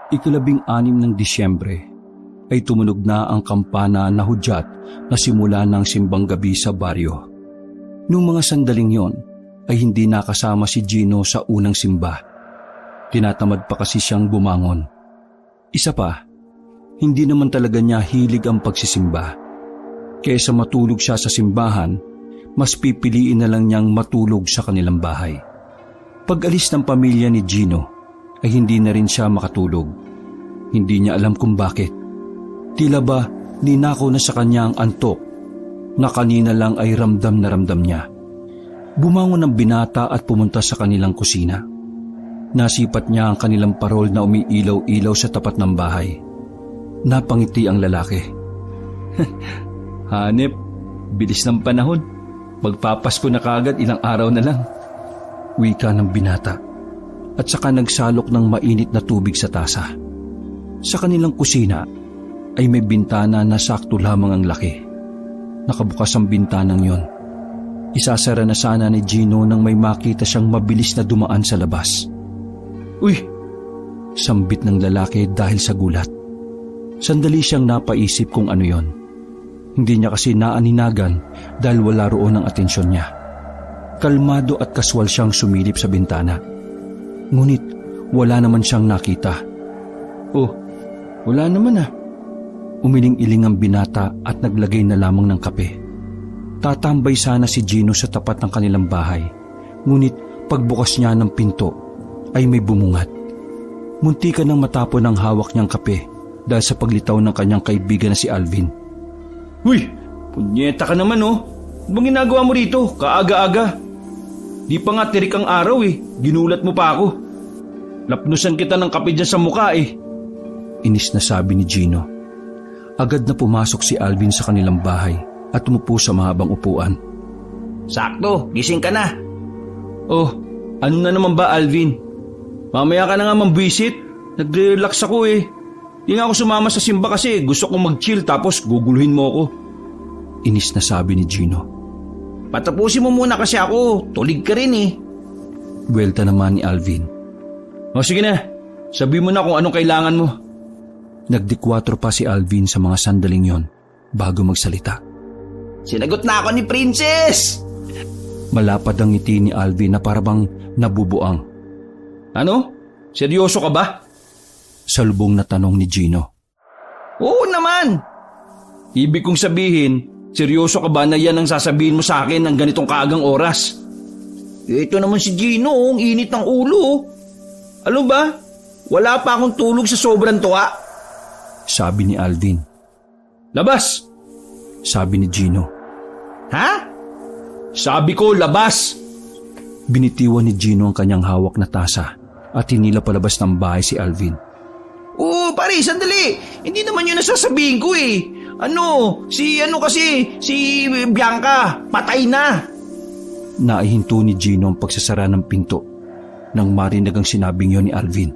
Ikalabing-anim ng Disyembre ay tumunog na ang kampana na hudyat na simula ng simbang gabi sa baryo. Noong mga sandaling yon ay hindi nakasama si Gino sa unang simba. Tinatamad pa kasi siyang bumangon. Isa pa, hindi naman talaga niya hilig ang pagsisimba. Kaysa matulog siya sa simbahan, mas pipiliin na lang niyang matulog sa kanilang bahay. Pag-alis ng pamilya ni Gino ay hindi na rin siya makatulog. Hindi niya alam kung bakit. Tila ba ninakaw na sa kanya ang antok na kanina lang ay ramdam na ramdam niya. Bumangon ang binata at pumunta sa kanilang kusina. Nasipat niya ang kanilang parol na umiilaw-ilaw sa tapat ng bahay. Napangiti ang lalaki. Hanep, bilis ng panahon. Magpapasko na kagad, ilang araw na lang. Wika ng binata at saka nagsalok ng mainit na tubig sa tasa. Sa kanilang kusina ay may bintana na sakto lamang ang laki. Nakabukas ang bintanang yon. Isasara na sana ni Gino nang may makita siyang mabilis na dumaan sa labas. Uy! Sambit ng lalaki dahil sa gulat. Sandali siyang napaisip kung ano yon. Hindi niya kasi naaninagan dahil wala roon ang atensyon niya. Kalmado at kaswal siyang sumilip sa bintana. Ngunit wala naman siyang nakita. Oh, wala naman ah. Umiling-iling ang binata at naglagay na lamang ng kape. Tatambay sana si Gino sa tapat ng kanilang bahay. Ngunit pagbukas niya ng pinto ay may bumungat. Muntikan nang matapon ang hawak niyang kape dahil sa paglitaw ng kanyang kaibigan na si Alvin. Uy! Punyeta ka naman oh! Ano bang ginagawa mo rito? Kaaga-aga. Di pa nga tirik ang araw eh. Ginulat mo pa ako. Lapnusan kita ng kape dyan sa mukha eh. Inis na sabi ni Gino. Agad na pumasok si Alvin sa kanilang bahay at umupo sa mahabang upuan. Sakto, gising ka na. Oh, ano na naman ba Alvin? Mamaya ka na nga mambwisit. Nag-relax ako eh. Di nga ako sumama sa simba kasi gusto kong mag-chill tapos guguluhin mo ako. Inis na sabi ni Gino. Patapusin mo muna kasi ako, tulig ka rin eh. Buwelta naman ni Alvin. O sige na, sabi mo na kung anong kailangan mo. Nagdikwatro pa si Alvin sa mga sandaling yon bago magsalita. Sinagot na ako ni Princess! Malapad ang ngiti ni Alvin na parabang nabubuang. Ano? Seryoso ka ba? Salubong na tanong ni Gino. Oo naman! Ibig kong sabihin, seryoso ka ba na yan ang sasabihin mo sa akin ng ganitong kaagang oras? Ito naman si Gino, ang init ng ulo. Ano ba? Wala pa akong tulog sa sobrang tuwa. Sabi ni Alvin. Labas! Sabi ni Gino. Ha? Sabi ko, labas! Binitiwan ni Gino ang kanyang hawak na tasa at hinila palabas ng bahay si Alvin. Oo, pare, sandali. Hindi naman yun nasasabihin ko eh. Si Bianca, patay na. Naihinto ni Gino ang pagsasara ng pinto nang marinig ang sinabing yon ni Alvin.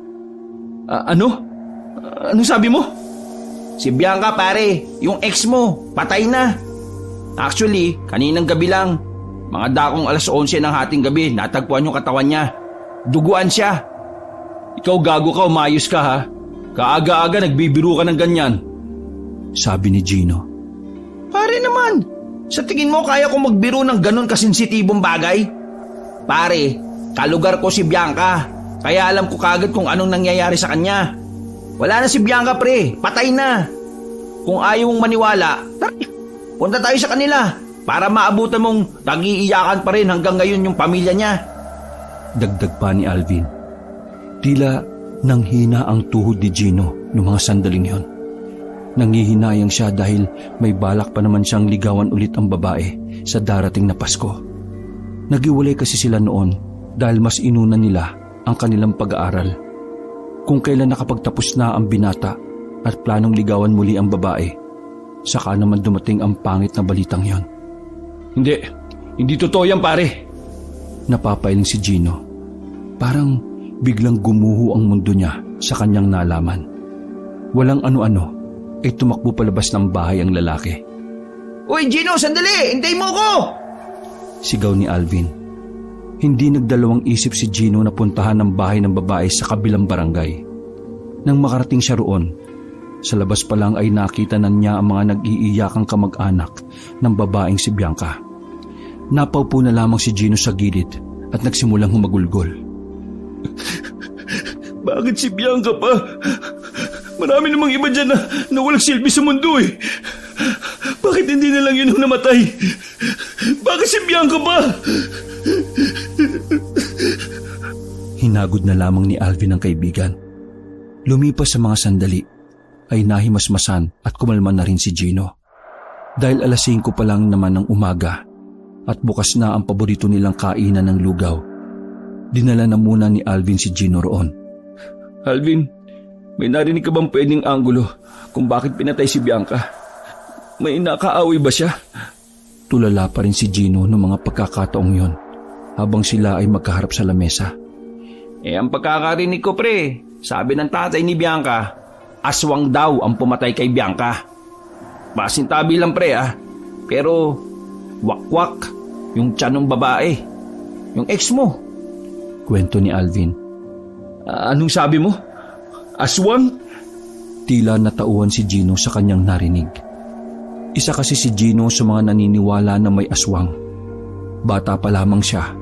Ano? Anong sabi mo? Si Bianca pare, yung ex mo, patay na. Actually, kaninang gabi lang, mga dakong 11:00 ng hating gabi, natagpuan yung katawan niya. Duguan siya. Ikaw gago ka, umayos ka ha. Kaaga-aga nagbibiro ka ng ganyan. Sabi ni Gino. Pare naman, sa tingin mo kaya ko magbiro ng ganon kasensitibong bagay? Pare, kalugar ko si Bianca, kaya alam ko kagad kung anong nangyayari sa kanya. Wala na si Bianca pre, patay na. Kung ayaw mong maniwala, punta tayo sa kanila para maabutan mong nag-iiyakan pa rin hanggang ngayon yung pamilya niya. Dagdag pa ni Alvin. Tila nanghina ang tuhod ni Gino noong mga sandaling yon. Nangihinayang siya dahil may balak pa naman siyang ligawan ulit ang babae sa darating na Pasko. Nagiwalay kasi sila noon dahil mas inuna nila ang kanilang pag-aaral. Kung kailan nakapagtapos na ang binata at planong ligawan muli ang babae, saka naman dumating ang pangit na balitang yon. Hindi totoo yan pare. Napapailing si Gino. Parang biglang gumuho ang mundo niya sa kanyang nalaman. Walang ano-ano ay tumakbo palabas ng bahay ang lalaki. Uy Gino, sandali! Hintay mo ko! Sigaw ni Alvin. Hindi nagdalawang isip si Gino na puntahan ang bahay ng babae sa kabilang barangay. Nang makarating siya roon, sa labas pa lang ay nakita na niya ang mga nag-iiyakang kamag-anak ng babaeng si Bianca. Napaupo na lamang si Gino sa gilid at nagsimulang humagulgol. Bakit si Bianca pa? Marami namang iba dyan na walang silbi sa mundo eh. Bakit hindi na lang yun ang namatay? Bakit si Bianca pa? Hinagod na lamang ni Alvin ang kaibigan. Lumipas sa mga sandali ay nahimasmasan at kumalma na rin si Gino. Dahil alas 5 pa lang naman ng umaga at bukas na ang paborito nilang kainan ng lugaw, dinala na muna ni Alvin si Gino roon. Alvin, may narinig ka bang pwedeng anggulo kung bakit pinatay si Bianca? May nakaaway ba siya? Tulala pa rin si Gino noong mga pagkakataong yon habang sila ay magkaharap sa lamesa. Ang pagkakarinig ko pre, sabi ng tatay ni Bianca, aswang daw ang pumatay kay Bianca. Pasintabi lang pre pero wakwak yung tiyan ng babae, yung ex mo. Kwento ni Alvin. Anong sabi mo? Aswang? Tila natauhan si Gino sa kanyang narinig. Isa kasi si Gino sa mga naniniwala na may aswang. Bata pa lamang siya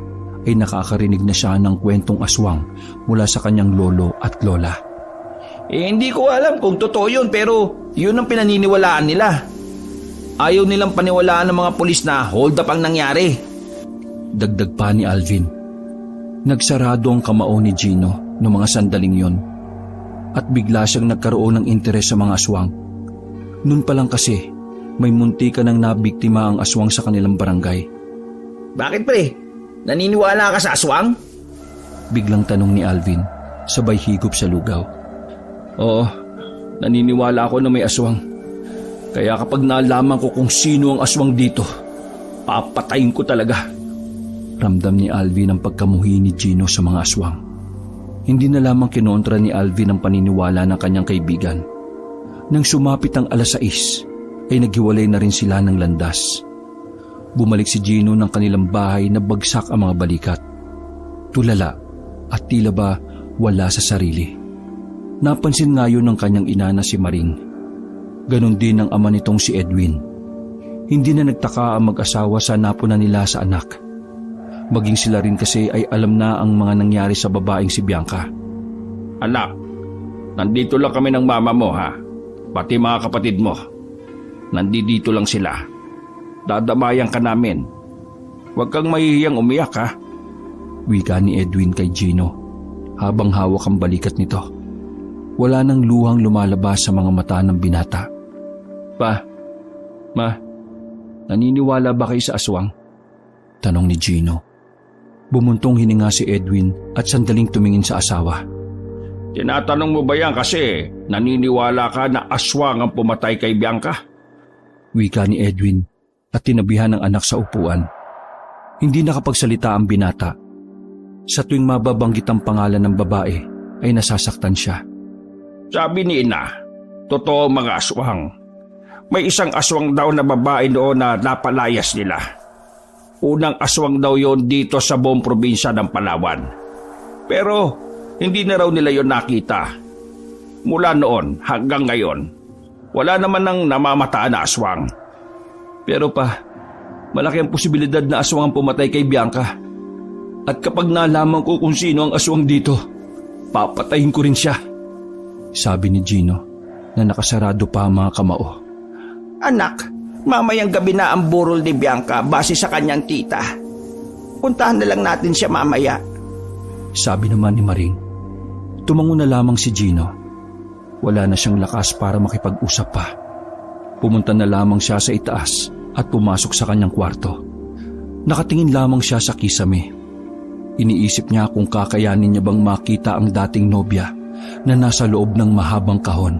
ay nakakarinig na siya ng kwentong aswang mula sa kanyang lolo at lola. Hindi ko alam kung totoo yun pero yun ang pinaniniwalaan nila. Ayaw nilang paniwalaan ng mga pulis na hold up ang nangyari. Dagdag pa ni Alvin. Nagsarado ang kamao ni Gino noong mga sandaling yon at bigla siyang nagkaroon ng interes sa mga aswang. Noon pa lang kasi may munti ka nang nabiktima ang aswang sa kanilang barangay. Bakit pre? Naniniwala ka sa aswang? Biglang tanong ni Alvin, sabay higop sa lugaw. Oo, naniniwala ako na may aswang. Kaya kapag nalaman ko kung sino ang aswang dito, papatayin ko talaga. Ramdam ni Alvin ang pagkamuhi ni Gino sa mga aswang. Hindi na lamang kinontra ni Alvin ang paniniwala ng kanyang kaibigan. Nang sumapit ang alas 6, ay naghiwalay na rin sila ng landas. Bumalik si Gino ng kanilang bahay na bagsak ang mga balikat. Tulala at tila ba wala sa sarili. Napansin nga yun ng kanyang ina na si Maring. Ganon din ang ama nitong si Edwin. Hindi na nagtaka ang mag-asawa sa napunan nila sa anak. Maging sila rin kasi ay alam na ang mga nangyari sa babaeng si Bianca. Anak, nandito lang kami ng mama mo ha. Pati mga kapatid mo. Nandito lang sila. Dadamayan ka namin. Huwag kang mahihiyang umiyak ha. Wika ni Edwin kay Gino habang hawak ang balikat nito. Wala nang luhang lumalabas sa mga mata ng binata. Pa, ma, naniniwala ba kayo sa aswang? Tanong ni Gino. Bumuntong hininga si Edwin at sandaling tumingin sa asawa. Tinatanong mo ba yan kasi naniniwala ka na aswang ang pumatay kay Bianca? Wika ni Edwin at tinabihan ng anak sa upuan. Hindi nakapagsalita ang binata. Sa tuwing mababanggit ang pangalan ng babae ay nasasaktan siya. Sabi ni ina, totoo mga aswang. May isang aswang daw na babae noon na napalayas nila. Unang aswang daw yon dito sa buong probinsya ng Palawan. Pero hindi na raw nila yon nakita. Mula noon hanggang ngayon, wala naman nang namamataan na aswang. Pero pa, malaki ang posibilidad na aswang ang pumatay kay Bianca. At kapag nalaman ko kung sino ang aswang dito, papatayin ko rin siya. Sabi ni Gino na nakasarado pa ang mga kamao. Anak, mamayang gabi na ang burol ni Bianca base sa kanyang tita. Puntahan na lang natin siya mamaya. Sabi naman ni Maring. Tumango na lamang si Gino. Wala na siyang lakas para makipag-usap pa. Pumunta na lamang siya sa itaas at pumasok sa kanyang kwarto. Nakatingin lamang siya sa kisame. Iniisip niya kung kakayanin niya bang makita ang dating nobya na nasa loob ng mahabang kahon.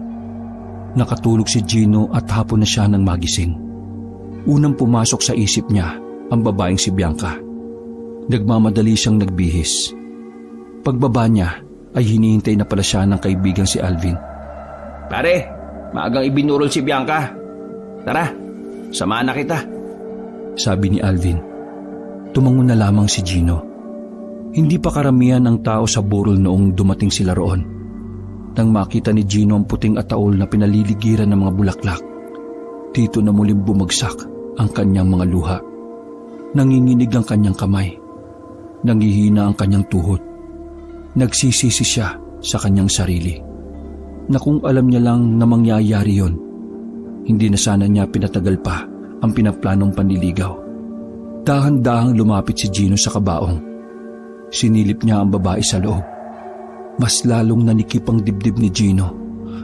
Nakatulog si Gino at hapon na siya nang magising. Unang pumasok sa isip niya ang babaeng si Bianca. Nagmamadali siyang nagbihis. Pagbaba niya ay hinihintay na pala siya ng kaibigang si Alvin. Pare, maagang ibinurol si Bianca. Tara, samahan na kita. Sabi ni Alvin. Tumango na lamang si Gino. Hindi pa karamihan ang tao sa burol noong dumating sila roon. Nang makita ni Gino ang puting ataol na pinaliligiran ng mga bulaklak, dito na muling bumagsak ang kanyang mga luha. Nanginginig ang kanyang kamay. Nangihina ang kanyang tuhod. Nagsisisi siya sa kanyang sarili. Na kung alam niya lang na mangyayari yon, hindi na sana niya pinatagal pa ang pinaplanong panliligaw. Dahan-dahang lumapit si Gino sa kabaong. Sinilip niya ang babae sa loob. Mas lalong nanikip ang dibdib ni Gino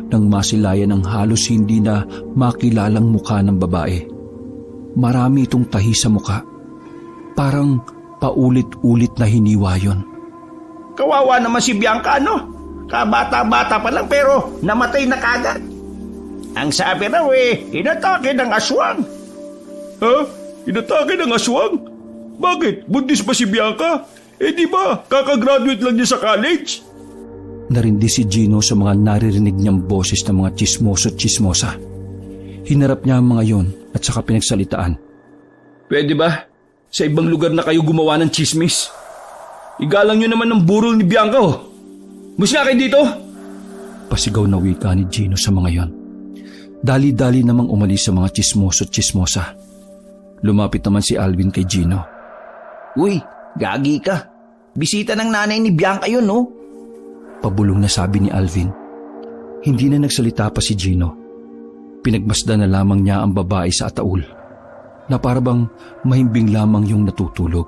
nang masilayan ang halos hindi na makilalang mukha ng babae. Marami itong tahi sa mukha. Parang paulit-ulit na hiniwa yon. Kawawa naman si Bianca, no? Kabata-bata pa lang pero namatay na kagad. Ang sabi raw inatake ng aswang. Ha? Inatake ng aswang? Bakit? Buntis ba si Bianca? Di ba? Kakagraduate lang niya sa college? Narindi si Gino sa mga naririnig niyang boses ng mga tsismoso at tsismosa. Hinarap niya ang mga yon at saka pinagsalitaan. Pwede ba? Sa ibang lugar na kayo gumawa ng chismis. Igalang nyo naman ng burol ni Bianca, oh. Mas nga kayo dito? Pasigaw na wika ni Gino sa mga yon. Dali-dali namang umalis sa mga tsismoso at tsismosa. Lumapit naman si Alvin kay Gino. Uy, gagi ka. Bisita ng nanay ni Bianca yun, no? Pabulong na sabi ni Alvin. Hindi na nagsalita pa si Gino. Pinagmasdan na lamang niya ang babae sa ataul, na parabang mahimbing lamang yung natutulog.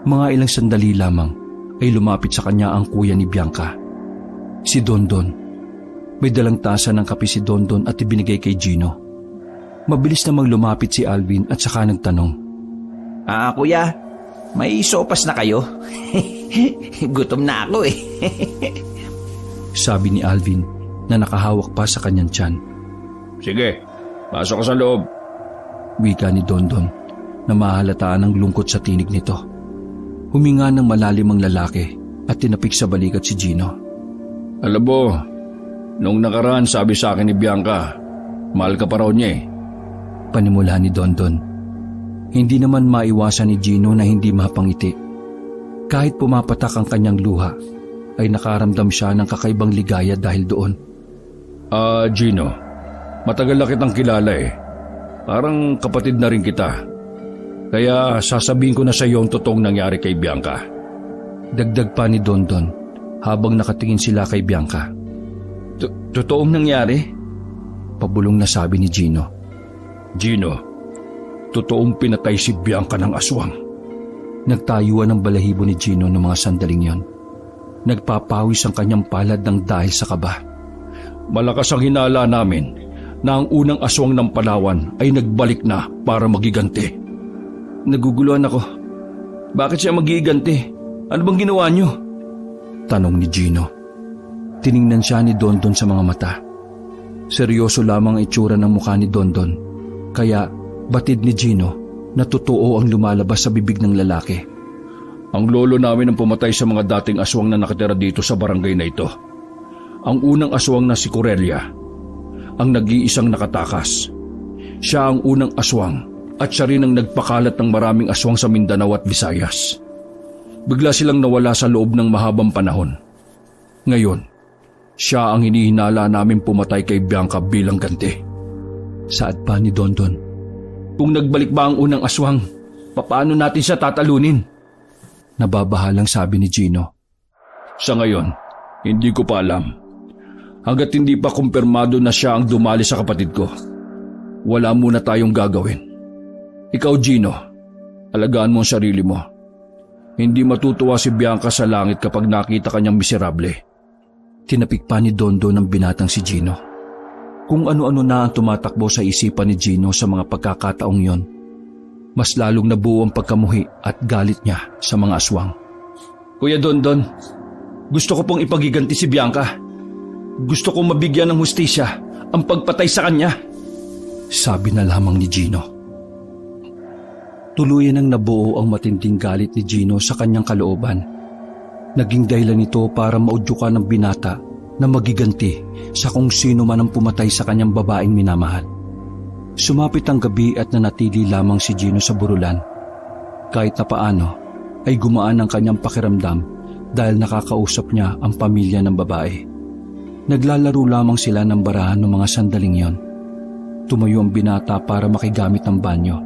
Mga ilang sandali lamang ay lumapit sa kanya ang kuya ni Bianca, si Dondon. May dalang tasa ng kape si Dondon at ibinigay kay Gino. Mabilis namang lumapit si Alvin at saka nagtanong. Kuya, may sopas na kayo? Gutom na ako Sabi ni Alvin na nakahawak pa sa kanyang tiyan. Sige, pasok ka sa loob. Wika ni Dondon na mahalataan ang lungkot sa tinig nito. Huminga ng malalim ang lalaki at tinapik sa balikat si Gino. Alam mo, nung nakaraan sabi sa akin ni Bianca, mahal ka pa raw niya Panimula ni Dondon. Hindi naman maiwasan ni Gino na hindi mapangiti. Kahit pumapatak ang kanyang luha, ay nakaramdam siya ng kakaibang ligaya dahil doon. Gino, matagal na kitang kilala Parang kapatid na rin kita. Kaya sasabihin ko na sa iyo ang totoong nangyari kay Bianca. Dagdag pa ni Dondon habang nakatingin sila kay Bianca. Totoong nangyari? Pabulong na sabi ni Gino. Gino, totoong pinatay si Bianca ng aswang. Nagtayuan ang balahibo ni Gino ng mga sandaling yon. Nagpapawis ang kanyang palad ng dahil sa kaba. Malakas ang hinala namin na ang unang aswang ng Palawan ay nagbalik na para magiganti. Naguguluhan ako. Bakit siya magiganti? Ano bang ginawa niyo? Tanong ni Gino. Tiningnan siya ni Dondon sa mga mata. Seryoso lamang ang itsura ng mukha ni Dondon. Kaya batid ni Gino na totoo ang lumalabas sa bibig ng lalaki. Ang lolo namin ang pumatay sa mga dating aswang na nakatira dito sa barangay na ito. Ang unang aswang na si Corelia, ang nag-iisang nakatakas. Siya ang unang aswang at siya rin ang nagpakalat ng maraming aswang sa Mindanao at Visayas. Bigla silang nawala sa loob ng mahabang panahon. Ngayon, siya ang hinihinala namin pumatay kay Bianca bilang ganti. Saad pa ni Dondon. Kung nagbalik ba ang unang aswang, paano natin siya tatalunin? Nababahalang sabi ni Gino. Sa ngayon, hindi ko pa alam. Hanggat hindi pa kumpirmado na siya ang dumali sa kapatid ko, wala muna tayong gagawin. Ikaw, Gino, alagaan mo ang sarili mo. Hindi matutuwa si Bianca sa langit kapag nakita kanyang miserable. Tinapik pa ni Dondon ng binatang si Gino. Kung ano-ano na ang tumatakbo sa isipan ni Gino sa mga pagkakataong yon, mas lalong nabuo ang pagkamuhi at galit niya sa mga aswang. Kuya Dondon, gusto ko pong ipagiganti si Bianca. Gusto kong mabigyan ng hustisya ang pagpatay sa kanya. Sabi na lamang ni Gino. Tuluyan ang nabuo ang matinding galit ni Gino sa kanyang kalooban. Naging dahilan nito para maudyukan ng binata na magiganti sa kung sino man ang pumatay sa kanyang babaeng minamahal. Sumapit ang gabi at nanatili lamang si Gino sa burulan. Kahit na paano ay gumaan ang kanyang pakiramdam dahil nakakausap niya ang pamilya ng babae. Naglalaro lamang sila ng barahan ng mga sandaling yon. Tumayo ang binata para makigamit ng banyo.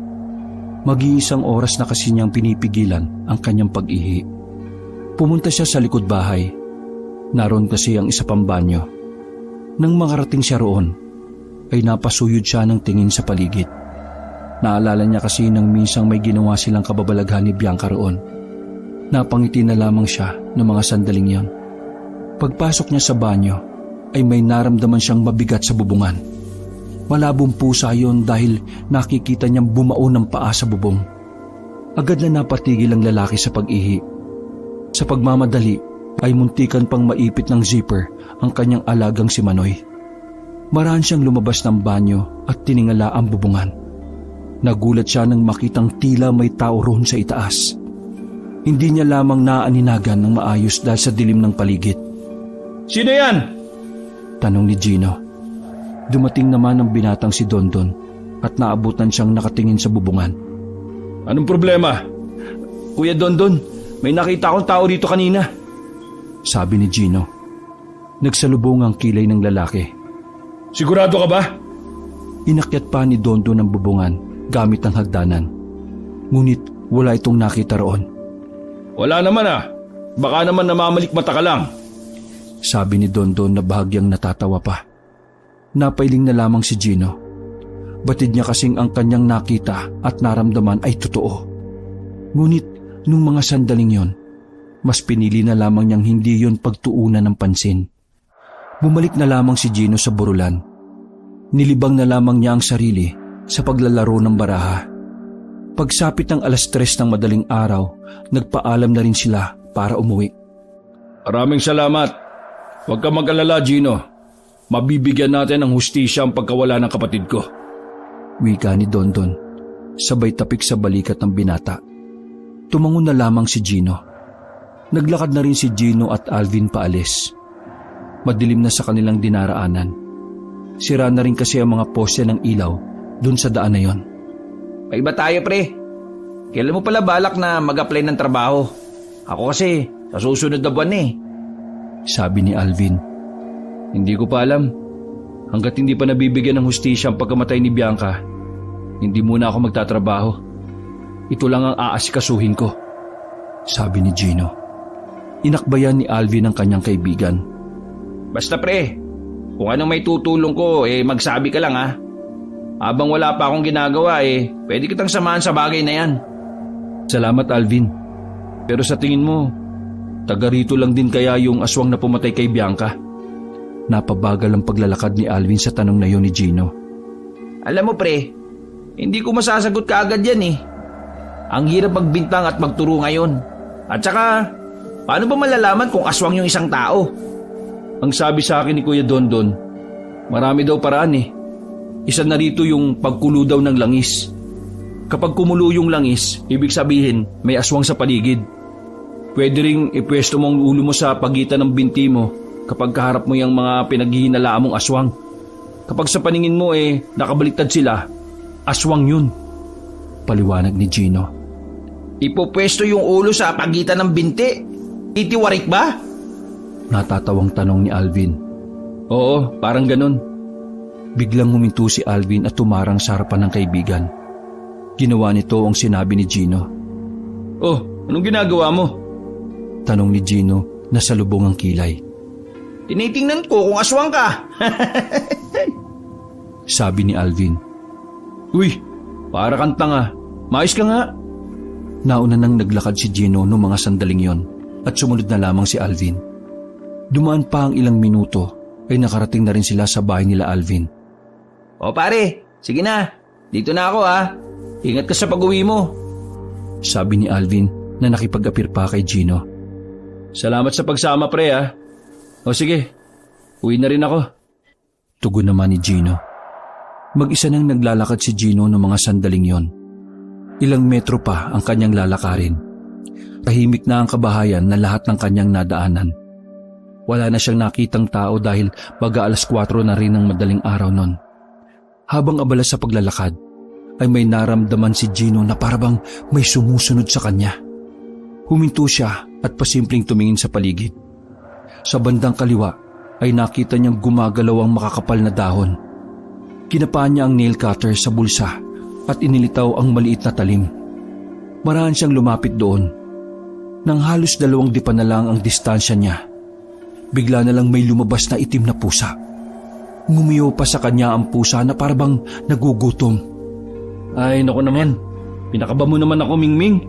Mag-iisang oras na kasi niyang pinipigilan ang kanyang pag-ihi. Pumunta siya sa likod bahay. Naroon kasi ang isa pang banyo. Nang makarating siya roon, ay napasuyod siya ng tingin sa paligid. Naalala niya kasi nang minsang may ginawa silang kababalaghan ni Bianca roon. Napangiti na lamang siya ng mga sandaling yon. Pagpasok niya sa banyo, ay may naramdaman siyang mabigat sa bubungan. Malabong pusa yon dahil nakikita niyang bumao ng paa sa bubong. Agad na napatigil ang lalaki sa pag-ihi. Sa pagmamadali ay muntikan pang maipit ng zipper ang kanyang alagang si Manoy. Maraan siyang lumabas ng banyo at tiningala ang bubungan. Nagulat siya nang makitang tila may tao roon sa itaas. Hindi niya lamang naaninagan ng maayos dahil sa dilim ng paligid. Sino yan? Tanong ni Gino. Dumating naman ang binatang si Dondon at naabutan siyang nakatingin sa bubungan. Anong problema? Kuya Dondon, may nakita akong tao rito kanina. Sabi ni Gino. Nagsalubong ang kilay ng lalaki. Sigurado ka ba? Inakyat pa ni Dondon ang bubungan gamit ang hagdanan. Ngunit wala itong nakita roon. Wala naman ah. Baka naman namamalik mata ka lang. Sabi ni Dondon na bahagyang natatawa pa. Napailing na lamang si Gino. Batid niya kasing ang kanyang nakita at naramdaman ay totoo. Ngunit nung mga sandaling yon, mas pinili na lamang niyang hindi yon pagtuunan ng pansin. Bumalik na lamang si Gino sa burulan. Nilibang na lamang niya ang sarili sa paglalaro ng baraha. Pagsapit ng 3:00 ng madaling araw, nagpaalam na rin sila para umuwi. Maraming salamat. Huwag ka mag-alala, Gino. Mabibigyan natin ng hustisya ang pagkawala ng kapatid ko. Wika ni Dondon, sabay tapik sa balikat ng binata. Tumangon na lamang si Gino. Naglakad na rin si Gino at Alvin paalis. Madilim na sa kanilang dinaraanan. Sira na rin kasi ang mga poste ng ilaw dun sa daan na yon. May iba tayo, pre. Kailan mo pala balak na mag-apply ng trabaho? Ako kasi, sa susunod na buwan Sabi ni Alvin. Hindi ko pa alam. Hanggat hindi pa nabibigyan ng hustisya ang pagkamatay ni Bianca, hindi muna ako magtatrabaho. Ito lang ang aasikasuhin ko. Sabi ni Gino. Inakbayan ni Alvin ang kanyang kaibigan. Basta pre, kung anong may tutulong ko, magsabi ka lang ha. Habang wala pa akong ginagawa pwede kitang samahan sa bagay na yan. Salamat Alvin. Pero sa tingin mo, taga rito lang din kaya yung aswang na pumatay kay Bianca? Napabagal ang paglalakad ni Alvin sa tanong na yon ni Gino. Alam mo pre, hindi ko masasagot kaagad yan Ang hirap magbintang at magturo ngayon. At saka, paano ba malalaman kung aswang yung isang tao? Ang sabi sa akin ni Kuya Dondon, marami daw paraan Isa na rito yung pagkulo daw ng langis. Kapag kumulo yung langis, ibig sabihin may aswang sa paligid. Pwede ring ipwesto mo ang ulo mo sa pagitan ng binti mo kapag kaharap mo yung mga pinaghihinalaan mong aswang. Kapag sa paningin mo nakabaliktad sila, aswang yun. Paliwanag ni Gino. Ipopwesto yung ulo sa pagitan ng binti? Titiwarik ba? Natatawang tanong ni Alvin. Oo, parang ganun. Biglang huminto si Alvin at tumarang sa harapan ng kaibigan. Ginawa nito ang sinabi ni Gino. Oh, anong ginagawa mo? Tanong ni Gino na salubong ang kilay. Tinitingnan ko kung aswang ka. Sabi ni Alvin. Uy, para kang tanga. Maayos ka nga. Nauna nang naglakad si Gino noong mga sandaling yon at sumunod na lamang si Alvin. Dumaan pa ang ilang minuto ay nakarating na rin sila sa bahay nila Alvin. O pare, sige na. Dito na ako Ingat ka sa pag-uwi mo. Sabi ni Alvin na nakipag-apir pa kay Gino. Salamat sa pagsama pre O sige, uwi na rin ako. Tugon naman ni Gino. Mag-isa nang naglalakad si Gino noong mga sandaling yon. Ilang metro pa ang kanyang lalakarin. Tahimik na ang kabahayan na lahat ng kanyang nadaanan. Wala na siyang nakitang tao dahil baga 4:00 na rin ng madaling araw nun. Habang abala sa paglalakad, ay may naramdaman si Gino na parabang may sumusunod sa kanya. Huminto siya at pasimpleng tumingin sa paligid. Sa bandang kaliwa ay nakita niyang gumagalaw ang makakapal na dahon. Kinapaan niya ang nail cutter sa bulsa at inilitaw ang maliit na talim. Marahan siyang lumapit doon. Nang halos 2 dipa na lang ang distansya niya, bigla na lang may lumabas na itim na pusa. Ngumiyo pa sa kanya ang pusa na parabang nagugutom. Ay, naku naman. Pinakaba mo naman ako, Mingming.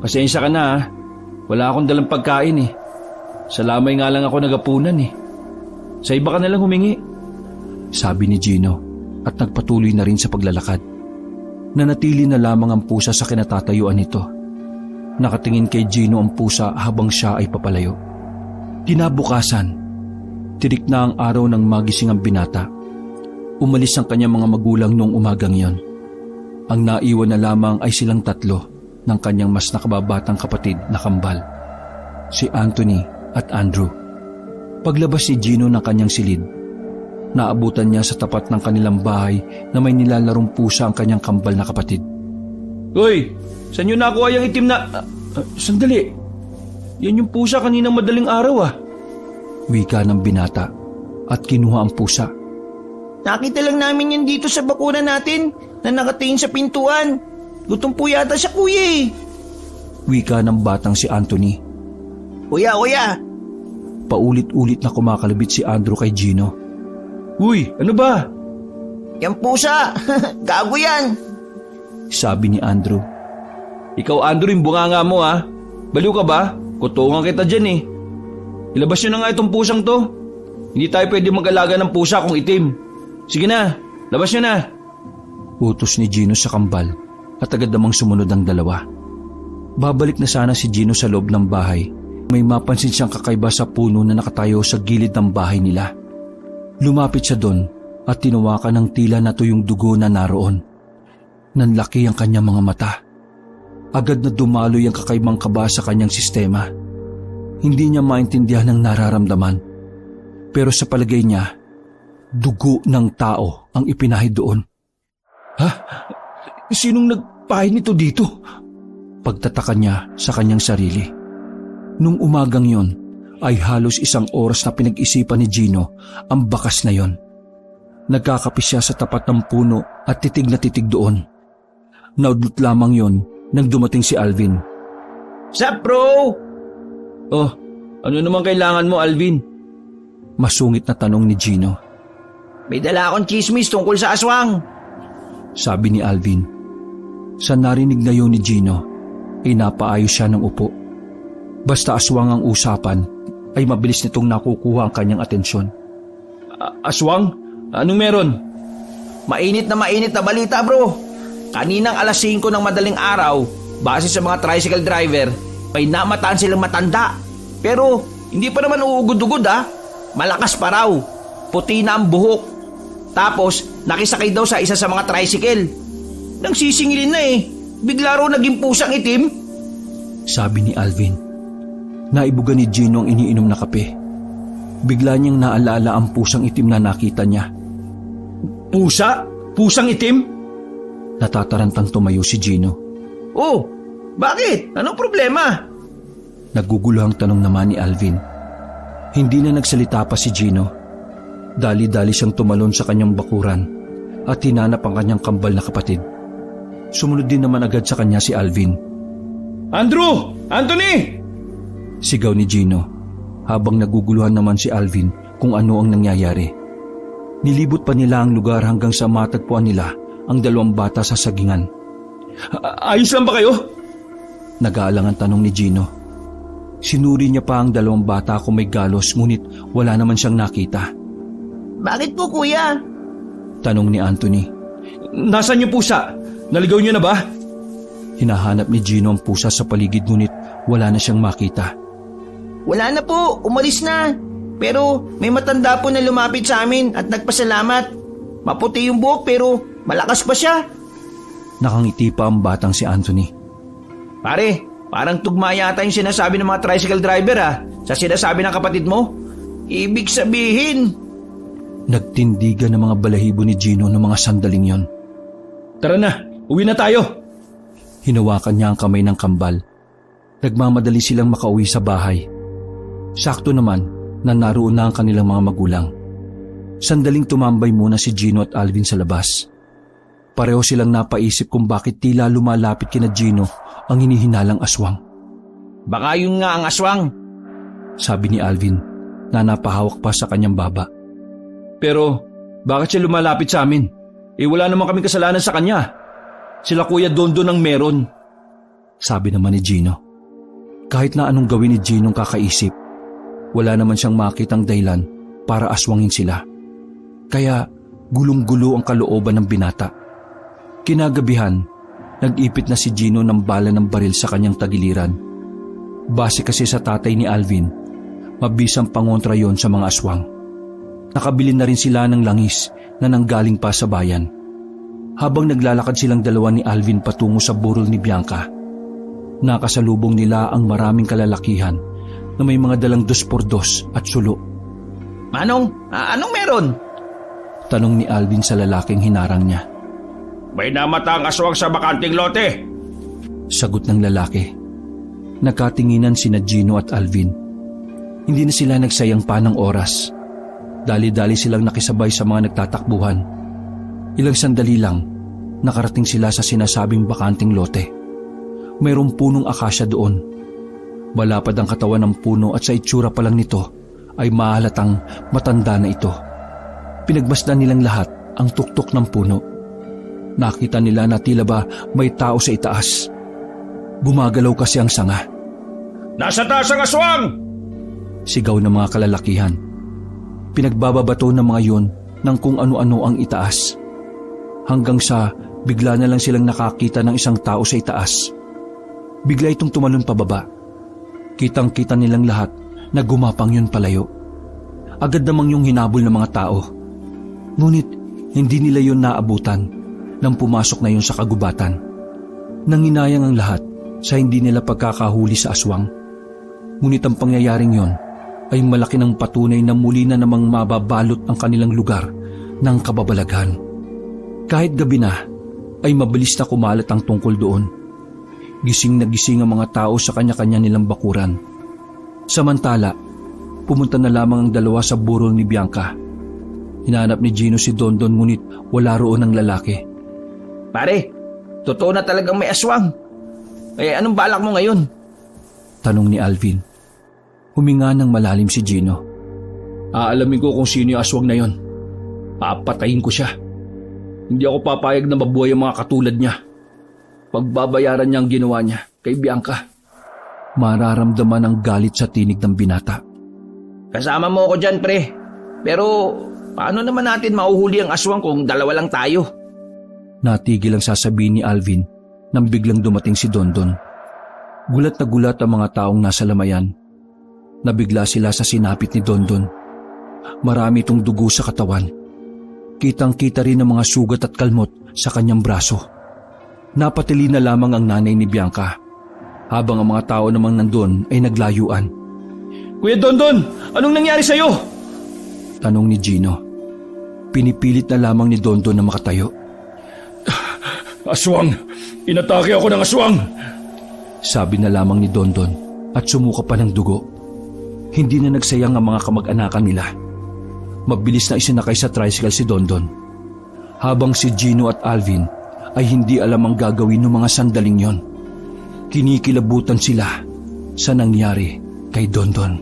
Pasensya ka na, ha. Wala akong dalang pagkain eh. Sa lamay nga lang ako nagapunan eh. Sa iba ka na lang humingi. Sabi ni Gino at nagpatuloy na rin sa paglalakad. Nanatili na lamang ang pusa sa kinatatayuan nito. Nakatingin kay Gino ang pusa habang siya ay papalayo. Kinabukasan, tirik na ang araw ng magising ang binata. Umalis ang kanyang mga magulang noong umagang yon. Ang naiwan na lamang ay silang 3 ng kanyang mas nakababatang kapatid na kambal, si Anthony at Andrew. Paglabas ni Gino ng kanyang silid, naabutan niya sa tapat ng kanilang bahay na may nilalarong pusa ang kanyang kambal na kapatid. Hoy, saan nyo nakuha yung itim na... sandali. Yan yung pusa kaninang madaling araw ah. Wika ng binata at kinuha ang pusa. Nakita lang namin yan dito sa bakuran natin na nakatingin sa pintuan. Gutom po yata siya, kuya eh. Wika ng batang si Anthony. Kuya! Paulit-ulit na kumakalabit si Andrew kay Gino. Uy, ano ba? Yan pusa! Gago yan! Sabi ni Andrew. Ikaw, Andrew, yung bunganga mo ha. Baliw ka ba? Kutungan kita dyan eh. Ilabas nyo na nga itong pusang to. Hindi tayo pwede mag-alaga ng pusa kung itim. Sige na, labas nyo na. Utos ni Gino sa kambal at agad namang sumunod ang 2. Babalik na sana si Gino sa loob ng bahay. May mapansin siyang kakaiba sa puno na nakatayo sa gilid ng bahay nila. Lumapit siya doon at tinawakan ng tila na tuyong dugo na naroon. Nanlaki ang kanyang mga mata. Agad na dumaloy ang kakaibang kaba sa kanyang sistema. Hindi niya maintindihan ang nararamdaman. Pero sa palagay niya, dugo ng tao ang ipinahid doon. Ha? Sinong nagpahid nito dito? Pagtataka niya sa kanyang sarili. Nung umagang yon, ay halos 1 oras na pinag-isipan ni Gino ang bakas na yon. Nagkakape siya sa tapat ng puno at titig na titig doon. Naudlot lamang yon nang dumating si Alvin. Sup, bro? Oh, ano naman kailangan mo, Alvin? Masungit na tanong ni Gino. May dala akong chismis tungkol sa aswang. Sabi ni Alvin. Sa narinig na yun ni Gino, ay napaayos siya ng upo. Basta aswang ang usapan, ay mabilis nitong nakukuha ang kanyang atensyon. Aswang? Anong meron? Mainit na balita, bro. Kaninang alas 5 ng madaling araw, base sa mga tricycle driver, may namataan silang matanda. Pero hindi pa naman uugod-ugod ha. Malakas pa raw. Puti na ang buhok. Tapos nakisakay daw sa isa sa mga tricycle. Nang sisingilin na eh, bigla raw naging pusang itim. Sabi ni Alvin. Naibugan ni Gino ang iniinom na kape. Bigla niyang naalala ang pusang itim na nakita niya. Pusa? Pusang itim? Natatarantang tumayo si Gino. Oh, bakit? Anong problema? Naguguluhang tanong naman ni Alvin. Hindi na nagsalita pa si Gino. Dali-dali siyang tumalon sa kanyang bakuran at hinanap ang kanyang kambal na kapatid. Sumunod din naman agad sa kanya si Alvin. Andrew! Anthony! Sigaw ni Gino habang naguguluhan naman si Alvin kung ano ang nangyayari. Nilibot pa nila ang lugar hanggang sa matagpuan nila ang 2 bata sa sagingan. Ayos lang ba kayo? Nag-aalangan tanong ni Gino. Sinuri niya pa ang 2 bata kung may galos ngunit wala naman siyang nakita. Bakit po, kuya? Tanong ni Anthony. Nasaan yung pusa? Naligaw niyo na ba? Hinahanap ni Gino ang pusa sa paligid ngunit wala na siyang makita. Wala na po, umalis na. Pero may matanda po na lumapit sa amin at nagpasalamat. Maputi yung buhok pero malakas pa siya. Nakangiti pa ang batang si Anthony. Pare, parang tugma yata yung sinasabi ng mga tricycle driver sa sinasabi ng kapatid mo. Ibig sabihin... Nagtindigan ng mga balahibo ni Gino ng mga sandaling yon. Tara na, uwi na tayo. Hinawakan niya ang kamay ng kambal. Nagmamadali silang makauwi sa bahay. Sakto naman, na naroon na ang kanilang mga magulang. Sandaling tumambay muna si Gino at Alvin sa labas. Pareho silang napaisip kung bakit tila lumalapit kina Gino ang hinihinalang aswang. Baka yun nga ang aswang. Sabi ni Alvin na napahawak pa sa kanyang baba. Pero bakit siya lumalapit sa amin? Wala naman kaming kasalanan sa kanya. Sila Kuya Dondon ang meron. Sabi naman ni Gino. Kahit na anong gawin ni Gino kakaisip, wala naman siyang makitang dahilan para aswangin sila. Kaya gulong-gulo ang kalooban ng binata. Kinagabihan, nag-ipit na si Gino ng bala ng baril sa kanyang tagiliran. Base kasi sa tatay ni Alvin, mabisang pangontra yon sa mga aswang. Nakabili na rin sila ng langis na nanggaling pa sa bayan. Habang naglalakad silang dalawa ni Alvin patungo sa burol ni Bianca, nakasalubong nila ang maraming kalalakihan na may mga dalang 2x2 at sulo. Manong, anong meron? Tanong ni Alvin sa lalaking hinarang niya. May namatang aswang sa bakanting lote. Sagot ng lalaki. Nagkatinginan sina Gino at Alvin. Hindi na sila nagsayang pa ng oras. Dali-dali silang nakisabay sa mga nagtatakbuhan. Ilang sandali lang, nakarating sila sa sinasabing bakanting lote. Mayroong punong akasya doon. Malapad ang katawan ng puno at sa itsura pa lang nito ay mahalatang matanda na ito. Pinagmasdan nilang lahat ang tuktok ng puno. Nakita nila na tila ba may tao sa itaas. Gumagalaw kasi ang sanga. Nasa taas ang aswang! Sigaw ng mga kalalakihan. Pinagbababato ng mga yon ng kung ano-ano ang itaas. Hanggang sa bigla na lang silang nakakita ng isang tao sa itaas. Bigla itong tumalon pababa. Kitang-kita nilang lahat na gumapang yun palayo. Agad namang yung hinabol ng mga tao. Ngunit hindi nila yun naabutan nang pumasok na yun sa kagubatan. Nanginayang ang lahat sa hindi nila pagkakahuli sa aswang. Ngunit ang pangyayaring yon ay malaki ng patunay na muli na namang mababalot ang kanilang lugar ng kababalaghan. Kahit gabi na, ay mabilis na kumalat ang tungkol doon. Gising na gising ang mga tao sa kanya-kanya nilang bakuran. Samantala, pumunta na lamang ang dalawa sa burol ni Bianca. Hinanap ni Gino si Dondon ngunit wala roon ang lalaki. Pare, totoo na talagang may aswang. Anong balak mo ngayon? Tanong ni Alvin. Huminga ng malalim si Gino. Aalamin ko kung sino yung aswang na yon. Papatayin ko siya. Hindi ako papayag na mabuhay ang mga katulad niya. Pagbabayaran niya ang ginawa niya kay Bianca. Mararamdaman ang galit sa tinig ng binata. Kasama mo ako dyan, pre. Pero paano naman natin mauhuli ang aswang kung dalawa lang tayo? Natigil ang sasabihin ni Alvin nang biglang dumating si Dondon. Gulat na gulat ang mga taong nasa lamayan. Nabigla sila sa sinapit ni Dondon. Marami itong dugo sa katawan. Kitang-kita rin ang mga sugat at kalmot sa kanyang braso. Napatili na lamang ang nanay ni Bianca, habang ang mga tao namang nandun ay naglayuan. Kuya Dondon, anong nangyari sa'yo? Tanong ni Gino. Pinipilit na lamang ni Dondon na makatayo. Aswang! Inatake ako ng aswang! Sabi na lamang ni Dondon at sumuka pa ng dugo. Hindi na nagsayang ang mga kamag-anakan nila. Mabilis na isinakay sa tricycle si Dondon. Habang si Gino at Alvin ay hindi alam ang gagawin ng mga sandaling yon. Kinikilabutan sila sa nangyari kay Dondon.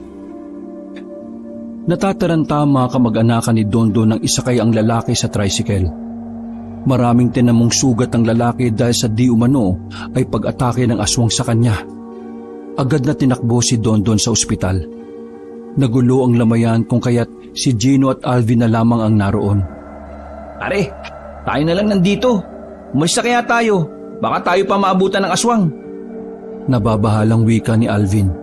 Natataranta ang mga kamag-anakan ni Dondon nang isakay ang lalaki sa tricycle. Maraming tinamong sugat ang lalaki dahil sa di umano ay pag-atake ng aswang sa kanya. Agad na tinakbo si Dondon sa ospital. Nagulo ang lamayan kung kaya't si Gino at Alvin na lamang ang naroon. Pare, tayo na lang nandito. Umalis na kaya tayo. Baka tayo pa maabutan ng aswang. Nababahalang wika ni Alvin.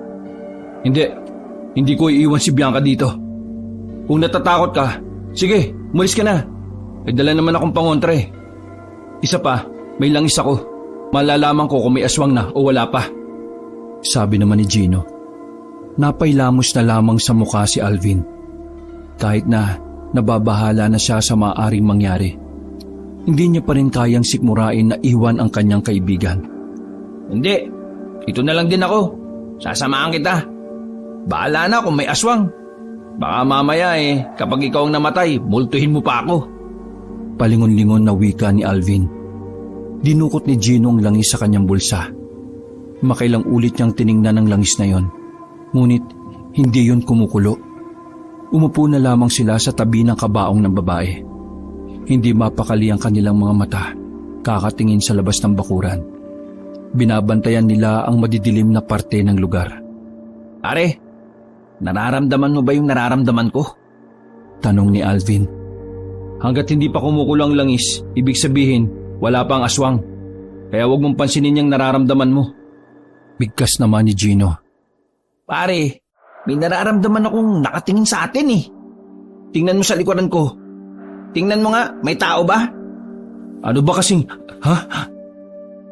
Hindi ko iiwan si Bianca dito. Kung natatakot ka, sige, umalis ka na. May dala naman akong pangontra eh. Isa pa, may langis ako. Malalaman ko kung may aswang na o wala pa. Sabi naman ni Gino. Napailamos na lamang sa mukha si Alvin. Kahit na nababahala na siya sa maaaring mangyari, hindi niya pa rin kayang sikmurain na iwan ang kanyang kaibigan. Hindi, ito na lang din ako. Sasamahan kita. Bahala na kung may aswang. Baka mamaya kapag ikaw ang namatay, multuhin mo pa ako. Palingon-lingon na wika ni Alvin. Dinukot ni Gino ang langis sa kanyang bulsa. Makailang ulit niyang tiningnan ang langis na yon. Ngunit hindi yon kumukulo. Umupo na lamang sila sa tabi ng kabaong ng babae. Hindi mapakali ang kanilang mga mata, kakatingin sa labas ng bakuran. Binabantayan nila ang madidilim na parte ng lugar. Pare, nararamdaman mo ba yung nararamdaman ko? Tanong ni Alvin. Hanggat hindi pa kumukulo ang langis, ibig sabihin, wala pang aswang. Kaya huwag mong pansinin yung nararamdaman mo. Bigkas naman ni Gino. Pare, may nararamdaman akong nakatingin sa atin eh. Tingnan mo sa likuran ko. Tingnan mo nga, may tao ba? Ano ba kasing... Ha?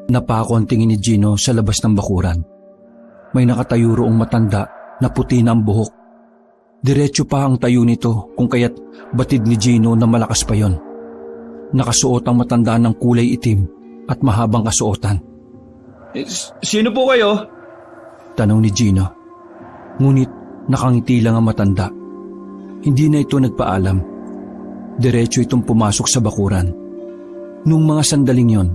Napako ang tingin ni Gino sa labas ng bakuran. May nakatayo roong matanda na puti na ang buhok. Diretso pa ang tayo nito kung kaya't batid ni Gino na malakas pa yon. Nakasuot ang matanda ng kulay itim at mahabang kasuotan. Sino po kayo? Tanong ni Gino. Ngunit nakangiti lang ang matanda. Hindi na ito nagpaalam. Diretso itong pumasok sa bakuran. Nung mga sandaling yon,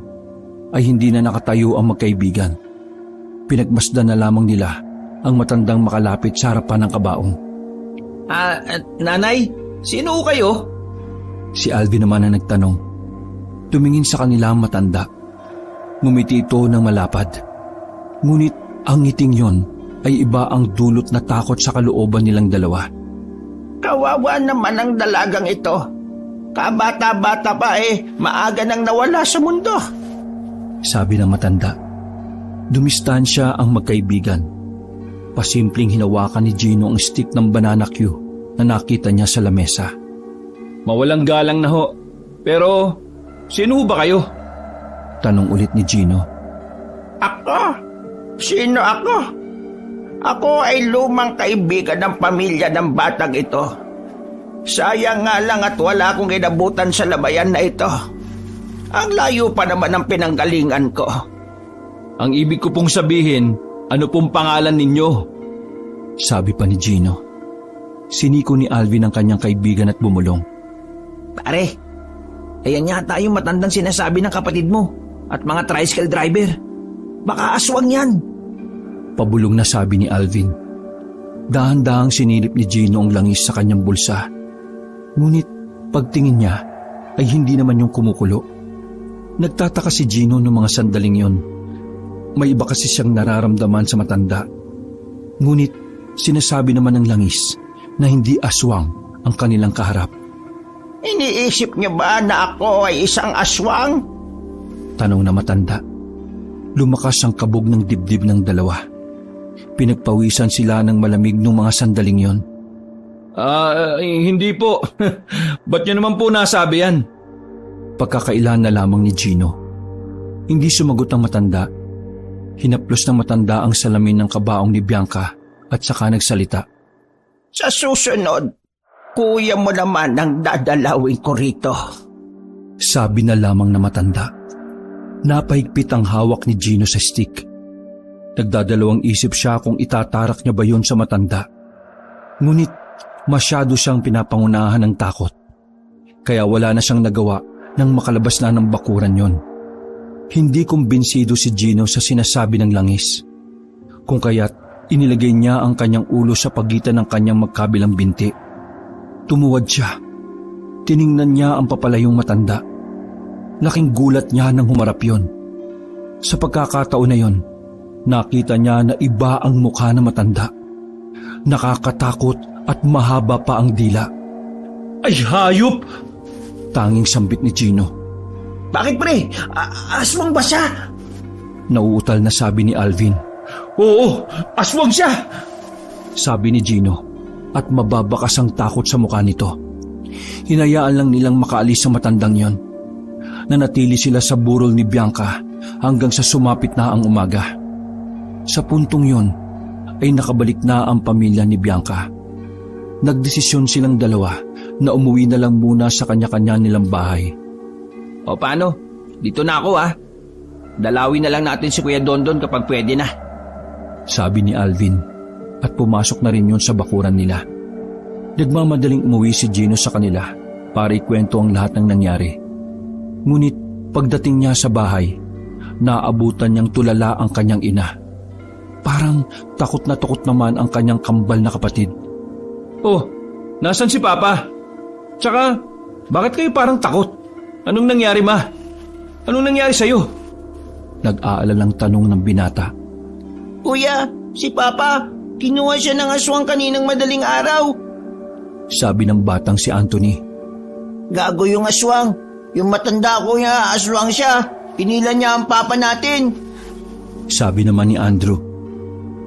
ay hindi na nakatayo ang magkaibigan. Pinagmasdan na lamang nila ang matandang makalapit sa harapan ng kabaong. Nanay, sino kayo? Si Alvin naman ang nagtanong. Tumingin sa kanila ang matanda. Ngumiti ito ng malapad. Ngunit ang ngiting yon ay iba ang dulot na takot sa kalooban nilang dalawa. Kawawa naman ang dalagang ito. Kabata-bata pa maaga nang nawala sa mundo. Sabi ng matanda. Dumistansya ang magkaibigan. Pasimpleng hinawakan ni Gino ang stick ng banana cue na nakita niya sa lamesa. Mawalang galang na ho. Pero, sino ba kayo? Tanong ulit ni Gino. Ako? Sino ako? Ako ay lumang kaibigan ng pamilya ng batang ito. Sayang nga lang at wala akong inabutan sa labayan na ito. Ang layo pa naman ang pinanggalingan ko. Ang ibig ko pong sabihin, ano pong pangalan ninyo? Sabi pa ni Gino. Siniko ni Alvin ang kanyang kaibigan at bumulong. Pare, ayan yata yung matandang sinasabi ng kapatid mo at mga tricycle driver. Baka aswang yan. Pabulong na sabi ni Alvin. Dahan-dahang sinilip ni Gino ang langis sa kanyang bulsa. Ngunit pagtingin niya ay hindi naman yung kumukulo. Nagtataka si Gino noong mga sandaling yon. May iba kasi siyang nararamdaman sa matanda. Ngunit sinasabi naman ng langis na hindi aswang ang kanilang kaharap. Iniisip niyo ba na ako ay isang aswang? Tanong na matanda. Lumakas ang kabog ng dibdib ng dalawa. Pinagpawisan sila ng malamig noong mga sandaling yon. Hindi po. Ba't niyo naman po nasabi yan? Pagkakailan na lamang ni Gino. Hindi sumagot ang matanda. Hinaplos ng matanda ang salamin ng kabaong ni Bianca at saka nagsalita. Sa susunod, kuya mo naman ang dadalawin ko rito. Sabi na lamang na matanda. Napahigpit ang hawak ni Gino sa stick. Nagdadalawang isip siya kung itatarak niya ba yun sa matanda. Ngunit masyado siyang pinapangunahan ng takot. Kaya wala na siyang nagawa nang makalabas na ng bakuran yon. Hindi kumbinsido si Gino sa sinasabi ng langis. Kung kaya't inilagay niya ang kanyang ulo sa pagitan ng kanyang magkabilang binti. Tumuwad siya. Tiningnan niya ang papalayong matanda. Laking gulat niya nang humarap yon. Sa pagkakataon na yon, nakita niya na iba ang mukha ng matanda. Nakakatakot at mahaba pa ang dila. Ay, hayop! Tanging sambit ni Gino. Bakit pre? Aswang ba siya? Nauutal na sabi ni Alvin. Oo, aswang siya! Sabi ni Gino at mababakas ang takot sa mukha nito. Hinayaan lang nilang makaalis sa matandang yon. Nanatili sila sa burol ni Bianca hanggang sa sumapit na ang umaga. Sa puntong yon ay nakabalik na ang pamilya ni Bianca. Nagdesisyon silang dalawa na umuwi na lang muna sa kanya-kanya nilang bahay. O paano? Dito na ako Dalawin na lang natin si Kuya Dondon kapag pwede na. Sabi ni Alvin at pumasok na rin yun sa bakuran nila. Nagmamadaling umuwi si Gino sa kanila para ikwento ang lahat ng nangyari. Ngunit pagdating niya sa bahay, naabutan niyang tulala ang kanyang ina. Parang takot naman ang kanyang kambal na kapatid. Oh, nasan si Papa? Tsaka, bakit kayo parang takot? Anong nangyari, Ma? Anong nangyari sa'yo? Nag-aalalang tanong ng binata. Kuya, si Papa, kinuha siya ng aswang kaninang madaling araw. Sabi ng batang si Anthony. Gago yung aswang. Yung matanda ko niya, aswang siya. Pinila niya ang Papa natin. Sabi naman ni Andrew.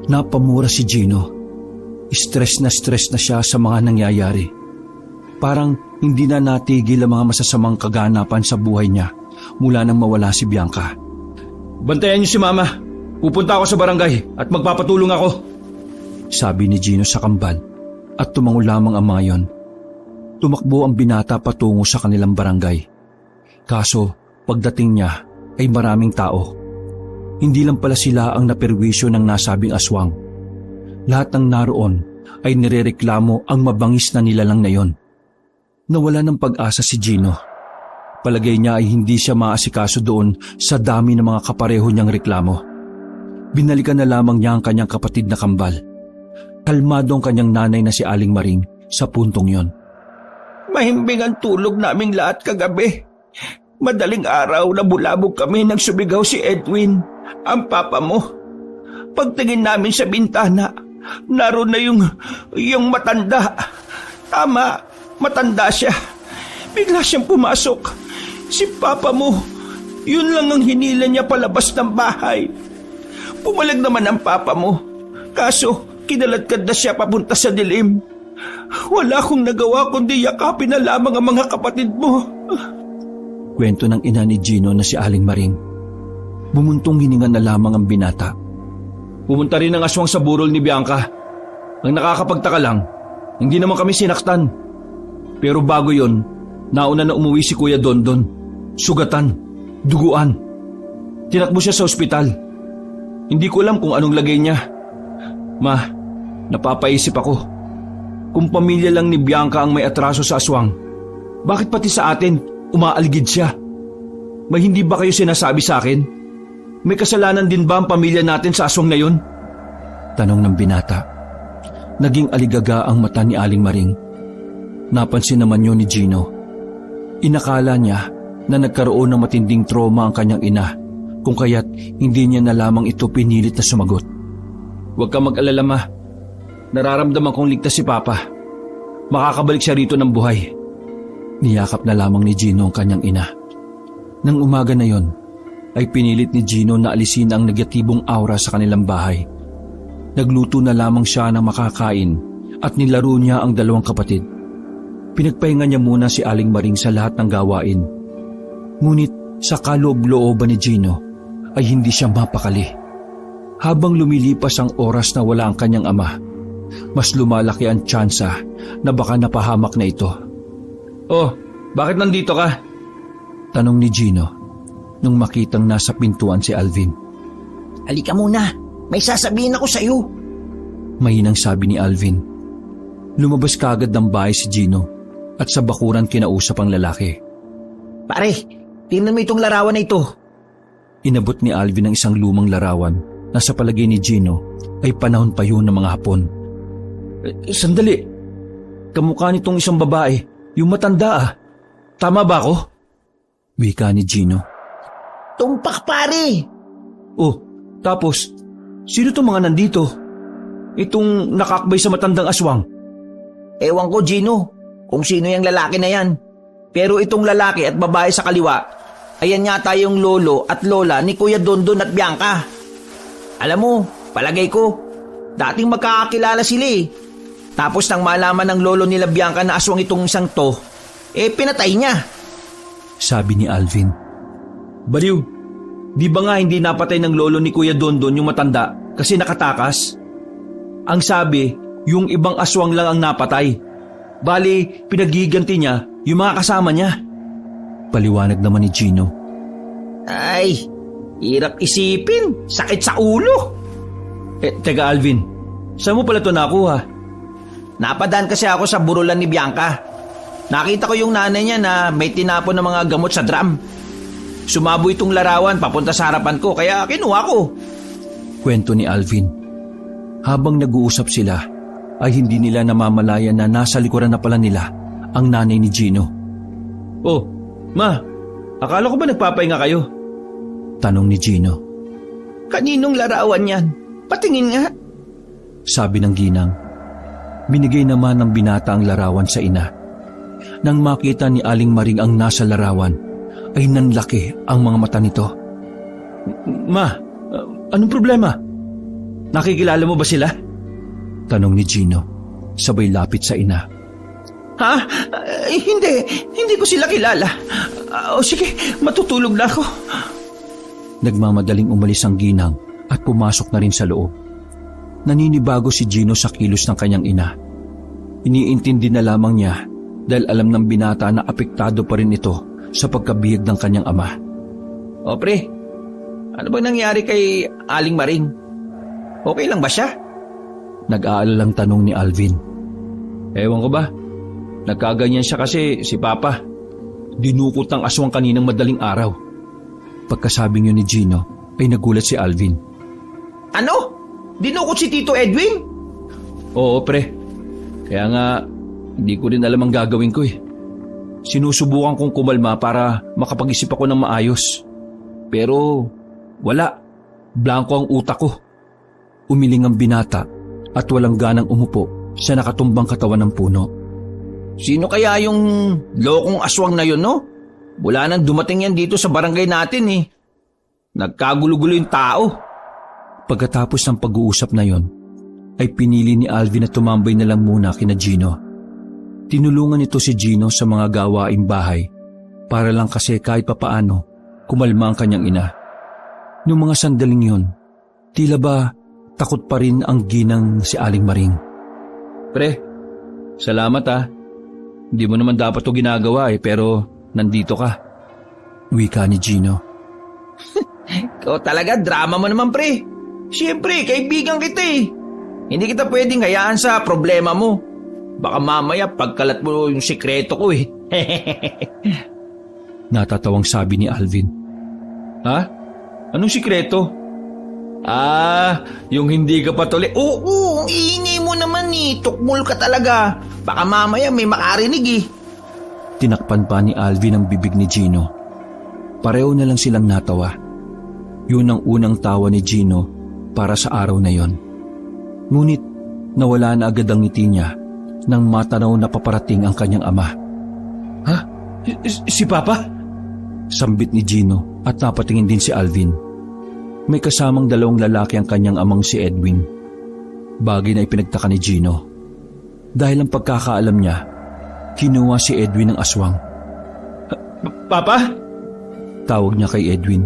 Napamura si Gino. Stress na siya sa mga nangyayari. Parang hindi na natigil ang mga masasamang kaganapan sa buhay niya mula nang mawala si Bianca. Bantayan niyo si Mama. Pupunta ako sa barangay at magpapatulong ako. Sabi ni Gino sa kambal at tumango lamang ang mga yon. Tumakbo ang binata patungo sa kanilang barangay. Kaso pagdating niya ay maraming tao. Hindi lang pala sila ang naperwisyo ng nasabing aswang. Lahat ng naroon ay nirereklamo ang mabangis na nilalang na yon. Nawala ng pag-asa si Gino. Palagay niya ay hindi siya maasikaso doon sa dami ng mga kapareho niyang reklamo. Binalikan na lamang niya ang kanyang kapatid na kambal. Kalmado ang kanyang nanay na si Aling Maring sa puntong yon. Mahimbing ang tulog naming lahat kagabi. Madaling araw na bulabog kami nang sumigaw si Edwin, ang Papa mo. Pagtingin namin sa bintana, naroon na yung matanda. Tama, matanda siya. Bigla siyang pumasok. Si Papa mo, yun lang ang hinila niya palabas ng bahay. Pumalag naman ang Papa mo. Kaso, kinaladkad na siya papunta sa dilim. Wala akong nagawa kundi yakapin na lamang ang mga kapatid mo. Kwento ng ina ni Gino na si Aling Maring. Bumuntong hininga na lamang ang binata. Pumunta rin ang aswang sa burol ni Bianca. Ang nakakapagtaka lang, hindi naman kami sinaktan. Pero bago yon, nauna na umuwi si Kuya Dondon. Sugatan, duguan. Tinakbo siya sa ospital. Hindi ko alam kung anong lagay niya. Ma, napapaisip ako. Kung pamilya lang ni Bianca ang may atraso sa aswang, bakit pati sa atin umaaligid siya? May hindi ba kayo sinasabi sa akin? May kasalanan din ba ang pamilya natin sa aswang na yun? Tanong ng binata. Naging aligaga ang mata ni Aling Maring. Napansin naman yun ni Gino. Inakala niya na nagkaroon ng matinding trauma ang kanyang ina, kung kaya't hindi niya na lamang ito pinilit na sumagot. Huwag kang mag-alala, Ma. Nararamdaman kong ligtas si Papa. Makakabalik siya rito ng buhay. Niyakap na lamang ni Gino ang kanyang ina. Nang umaga na yon, ay pinilit ni Gino na alisin ang negatibong aura sa kanilang bahay. Nagluto na lamang siya ng makakain at nilaro niya ang dalawang kapatid. Pinagpahinga niya muna si Aling Maring sa lahat ng gawain. Ngunit sa kaloob-looban ni Gino ay hindi siya mapakali. Habang lumilipas ang oras na wala ang kanyang ama, mas lumalaki ang tsansa na baka napahamak na ito. Oh, bakit nandito ka? Tanong ni Gino nung makitang nasa pintuan si Alvin. Halika muna, may sasabihin ako sa'yo. Mahinang sabi ni Alvin. Lumabas kaagad ng bahay si Gino at sa bakuran kinausap ang lalaki. Pare, tingnan mo itong larawan na ito. Inabot ni Alvin ang isang lumang larawan na sa palagay ni Gino ay panahon pa yun ng mga Hapon. Sandali. Kamukha nitong isang babae, yung matanda . Tama ba ako? Wika ni Gino. Tumpak pare. Oh, tapos, sino itong mga nandito? Itong nakakbay sa matandang aswang? Ewan ko, Gino, kung sino yung lalaki na yan. Pero itong lalaki at babae sa kaliwa, ayan yata yung lolo at lola ni Kuya Dondon at Bianca. Alam mo, palagay ko, dating magkakakilala sila . Tapos nang malaman ng lolo nila Bianca na aswang itong isang to, pinatay niya. Sabi ni Alvin. Baliw, di ba nga hindi napatay ng lolo ni Kuya Dondon yung matanda kasi nakatakas? Ang sabi, yung ibang aswang lang ang napatay. Bali, pinagiganti niya yung mga kasama niya. Paliwanag naman ni Gino. Ay, hirap isipin. Sakit sa ulo. Teka Alvin, saan mo pala ito nakuha? napadaan kasi ako sa burulan ni Bianca. Nakita ko yung nanay niya na may tinapon ng mga gamot sa drum. Sumabo itong larawan papunta sa harapan ko kaya kinuha ko. Kwento ni Alvin. Habang nag-uusap sila, ay hindi nila namamalayan na nasa likuran na pala nila ang nanay ni Gino. Oh, Ma, akala ko ba nagpapahinga kayo? Tanong ni Gino. Kaninong larawan yan? Patingin nga. Sabi ng ginang. Binigay naman ng binata ang larawan sa ina. Nang makita ni Aling Maring ang nasa larawan, ay nanlaki ang mga mata nito. Ma, anong problema? Nakikilala mo ba sila? Tanong ni Gino, sabay lapit sa ina. Ha? Hindi ko sila kilala. Sige, matutulog na ako. Nagmamadaling umalis ang ginang at pumasok na rin sa loob. Naninibago si Gino sa kilos ng kanyang ina. Iniintindi na lamang niya dahil alam ng binata na apektado pa rin ito sa pagkabihag ng kanyang ama. O pre, ano bang nangyari kay Aling Maring? Okay lang ba siya? Nag-aalalang tanong ni Alvin. Ewan ko ba? Nagkaganyan siya kasi si Papa. Dinukot ng aswang kaninang madaling araw. Pagkasabing yun ni Gino ay nagulat si Alvin. Ano? Dinukot si Tito Edwin? Oo pre, kaya nga hindi ko rin alam ang gagawin ko eh. Sinusubukan kong kumalma para makapag-isip ako ng maayos. Pero wala, blanko ang utak ko. Umiling ang binata at walang ganang umupo sa nakatumbang katawan ng puno. Sino kaya yung lokong aswang na yun, no? Wala nang dumating yan dito sa barangay natin eh. Nagkagulo-gulo yung tao. Pagkatapos ng pag-uusap na yon, ay pinili ni Alvin na tumambay na lang muna kina Gino. Tinulungan ito si Gino sa mga gawaing bahay para lang kasi kahit papaano kumalma ang kanyang ina. Noong mga sandaling yon, tila ba takot pa rin ang ginang si Aling Maring. Pre, salamat ah. Hindi mo naman dapat ito ginagawa pero nandito ka. Wika ni Gino. Ikaw talaga, drama mo naman pre. Siyempre, kaibigan kita eh. Hindi kita pwedeng hayaan sa problema mo. Baka mamaya pagkalat mo yung sikreto ko eh. Natatawang sabi ni Alvin. Ha? Anong sikreto? Yung hindi ka patuloy. Oo, ang iingay mo naman eh. Tukmul ka talaga. Baka mamaya may makarinig eh. Tinakpan pa ni Alvin ang bibig ni Gino. Pareho na lang silang natawa. Yun ang unang tawa ni Gino para sa araw na yon. Ngunit nawala na agad ang ngiti niya nang matanaw na paparating ang kanyang ama. Ha? Si Papa? Sambit ni Gino at napatingin din si Alvin. May kasamang dalawang lalaki ang kanyang amang si Edwin. Bagay na ipinagtaka ni Gino. Dahil ang pagkakaalam niya, kinuha si Edwin ng aswang. Papa? Tawag niya kay Edwin.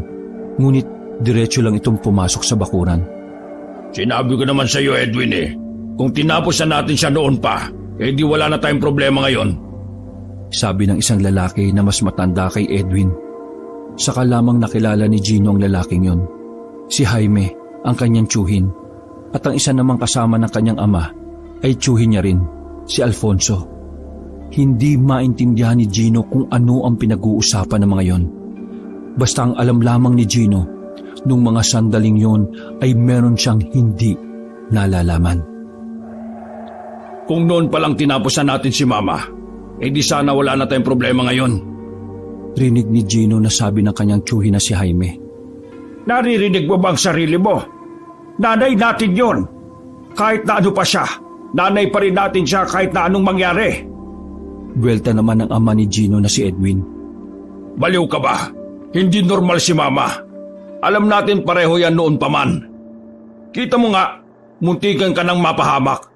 Ngunit diretso lang itong pumasok sa bakuran. Sinabi ko naman sa iyo, Edwin kung tinapos na natin siya noon pa, di wala na tayong problema ngayon. Sabi ng isang lalaki na mas matanda kay Edwin. Saka lamang nakilala ni Gino ang lalaking yon. Si Jaime, ang kanyang tiyuhin. At ang isa namang kasama ng kanyang ama ay tiyuhin niya rin, si Alfonso. Hindi maintindihan ni Gino kung ano ang pinag-uusapan ng mga yon. Basta ang alam lamang ni Gino, nung mga sandaling yon ay meron siyang hindi nalalaman. Kung noon palang tinapos na natin si Mama, di sana wala na tayong problema ngayon. Rinig ni Gino na sabi ng kanyang tiyuhin na si Jaime. Naririnig mo bang sarili mo? Nanay natin yon. Kahit na ano pa siya, nanay pa rin natin siya kahit na anong mangyari. Buwelta naman ng ama ni Gino na si Edwin. Baliw ka ba? Hindi normal si Mama. Alam natin pareho yan noon pa man. Kita mo nga, muntikan ka nang mapahamak.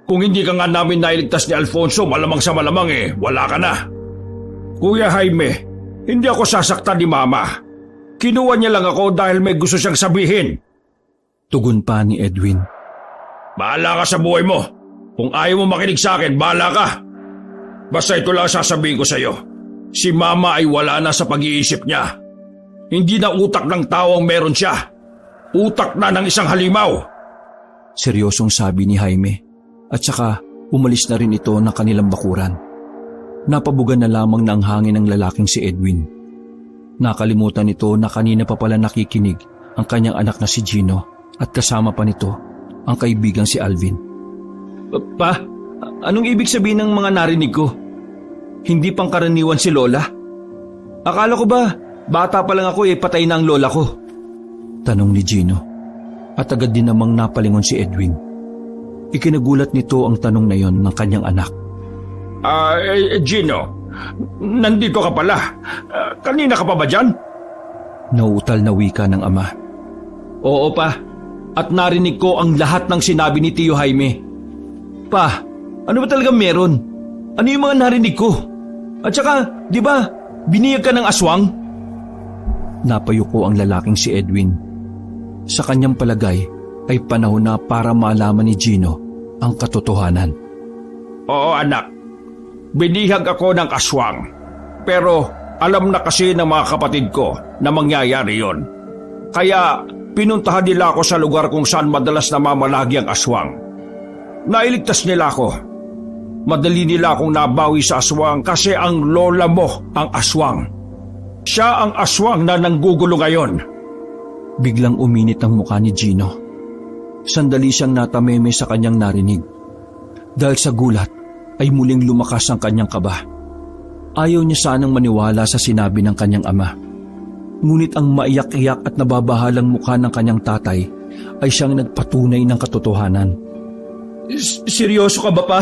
Kung hindi ka nga namin nailigtas ni Alfonso, malamang sa malamang wala ka na. Kuya Jaime, hindi ako sasaktan ni Mama. Kinuha niya lang ako dahil may gusto siyang sabihin. Tugon pa ni Edwin. Bahala ka sa buhay mo. Kung ayaw mo makinig sa akin, bahala ka. Basta ito lang sasabihin ko sa iyo. Si Mama ay wala na sa pag-iisip niya. Hindi na utak ng tao ang meron siya. Utak na ng isang halimaw. Seryosong sabi ni Jaime. At saka Umalis na rin ito ng kanilang bakuran. Napabugan na lamang ng hangin ng lalaking si Edwin. Nakalimutan nito na kanina pa pala nakikinig ang kanyang anak na si Gino at kasama pa nito ang kaibigang si Alvin. Pa, anong ibig sabihin ng mga narinig ko? Hindi pangkaraniwan si Lola? Akala ko ba, bata pa lang ako patay na ang lola ko? Tanong ni Gino at agad din namang napalingon si Edwin. Ikinagulat nito ang tanong na yon ng kanyang anak. Gino, nandito ka pala. Kanina ka pa ba dyan? Nauutal na wika ng ama. Oo pa, at narinig ko ang lahat ng sinabi ni Tio Jaime. Pa, ano ba talaga meron? Ano yung mga narinig ko? At saka, di ba, biniyag ka ng aswang? Napayuko ang lalaking si Edwin. Sa kanyang palagay ay panahon na para malaman ni Gino ang katotohanan. Oo anak, binihag ako ng aswang. Pero alam na kasi ng mga kapatid ko na mangyayari yon. Kaya pinuntahan nila ako sa lugar kung saan madalas namamalagi ang aswang. Nailigtas nila ako. Madali nila akong nabawi sa aswang kasi ang lola mo ang aswang. Siya ang aswang na nanggugulo ngayon. Biglang uminit ang mukha ni Gino. Sandali siyang natameme sa kanyang narinig. Dahil sa gulat ay muling lumakas ang kanyang kaba. Ayaw niya sanang maniwala sa sinabi ng kanyang ama. Ngunit ang maiyak-iyak at nababahalang mukha ng kanyang tatay ay siyang nagpatunay ng katotohanan. Seryoso ka ba pa?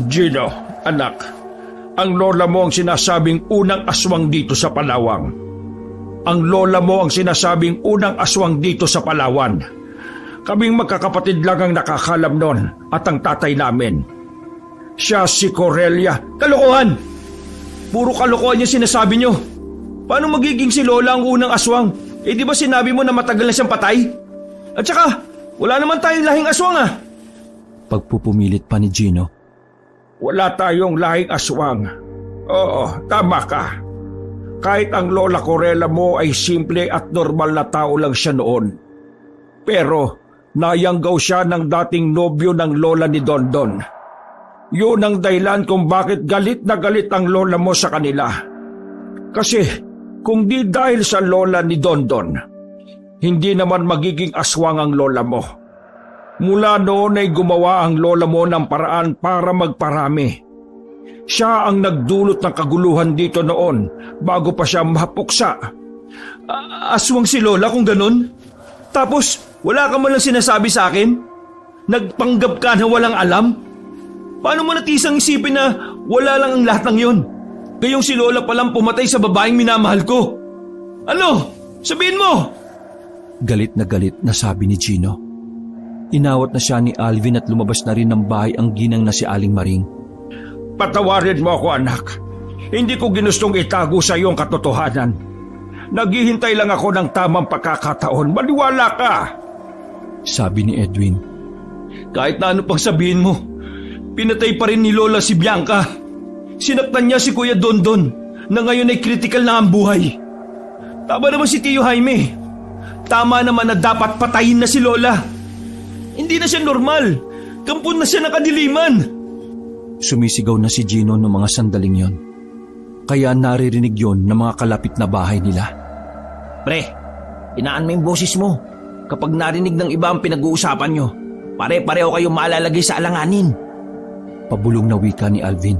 Gino, anak, ang lola mo ang sinasabing unang aswang dito sa Palawang. Ang lola mo ang sinasabing unang aswang dito sa Palawan. Kaming magkakapatid lang ang nakakalam nun at ang tatay namin. Siya si Cornelia. Kalokohan! Puro kalokohan yung sinasabi nyo. Paano magiging si Lola ang unang aswang? Di ba sinabi mo na matagal na siyang patay? At saka, wala naman tayong lahing aswang ah. Pagpupumilit pa ni Gino. Wala tayong lahing aswang. Oo, tama ka. Kahit ang Lola Corella mo ay simple at normal na tao lang siya noon. Pero nayanggaw siya ng dating nobyo ng lola ni Dondon. Yun ang dahilan kung bakit galit na galit ang lola mo sa kanila. Kasi kung di dahil sa lola ni Dondon, hindi naman magiging aswang ang lola mo. Mula noon ay gumawa ang lola mo ng paraan para magparami. Siya ang nagdulot ng kaguluhan dito noon bago pa siya mapuksa. Aswang si Lola kung ganun? Tapos wala ka man lang sinasabi sa akin? Nagpanggap ka na walang alam? Paano mo natisang isipin na wala lang ang lahat ng yon? Kayong si Lola palang pumatay sa babaeng minamahal ko. Ano? Sabihin mo! Galit na sabi ni Gino. Inawat na siya ni Alvin at lumabas na rin ng bahay ang ginang na si Aling Maring. Patawarin mo ako anak. Hindi ko ginustong itago sa iyo ang katotohanan. Naghihintay lang ako ng tamang pagkakataon. Maniwala ka! Sabi ni Edwin. Kahit na ano pang sabihin mo, pinatay pa rin ni Lola si Bianca. Sinaktan niya si Kuya Dondon na ngayon ay critical na ang buhay. Tama naman si Tio Jaime. Tama naman na dapat patayin na si Lola. Hindi na siya normal. Kampon na siya ng kadiliman. Sumisigaw na si Gino noong mga sandaling yon. Kaya naririnig yon ng mga kalapit na bahay nila. Pre, inaan mo yung boses mo. Kapag narinig ng iba ang pinag-uusapan nyo, pare-pareho kayong maalalagay sa alanganin. Pabulong na wika ni Alvin.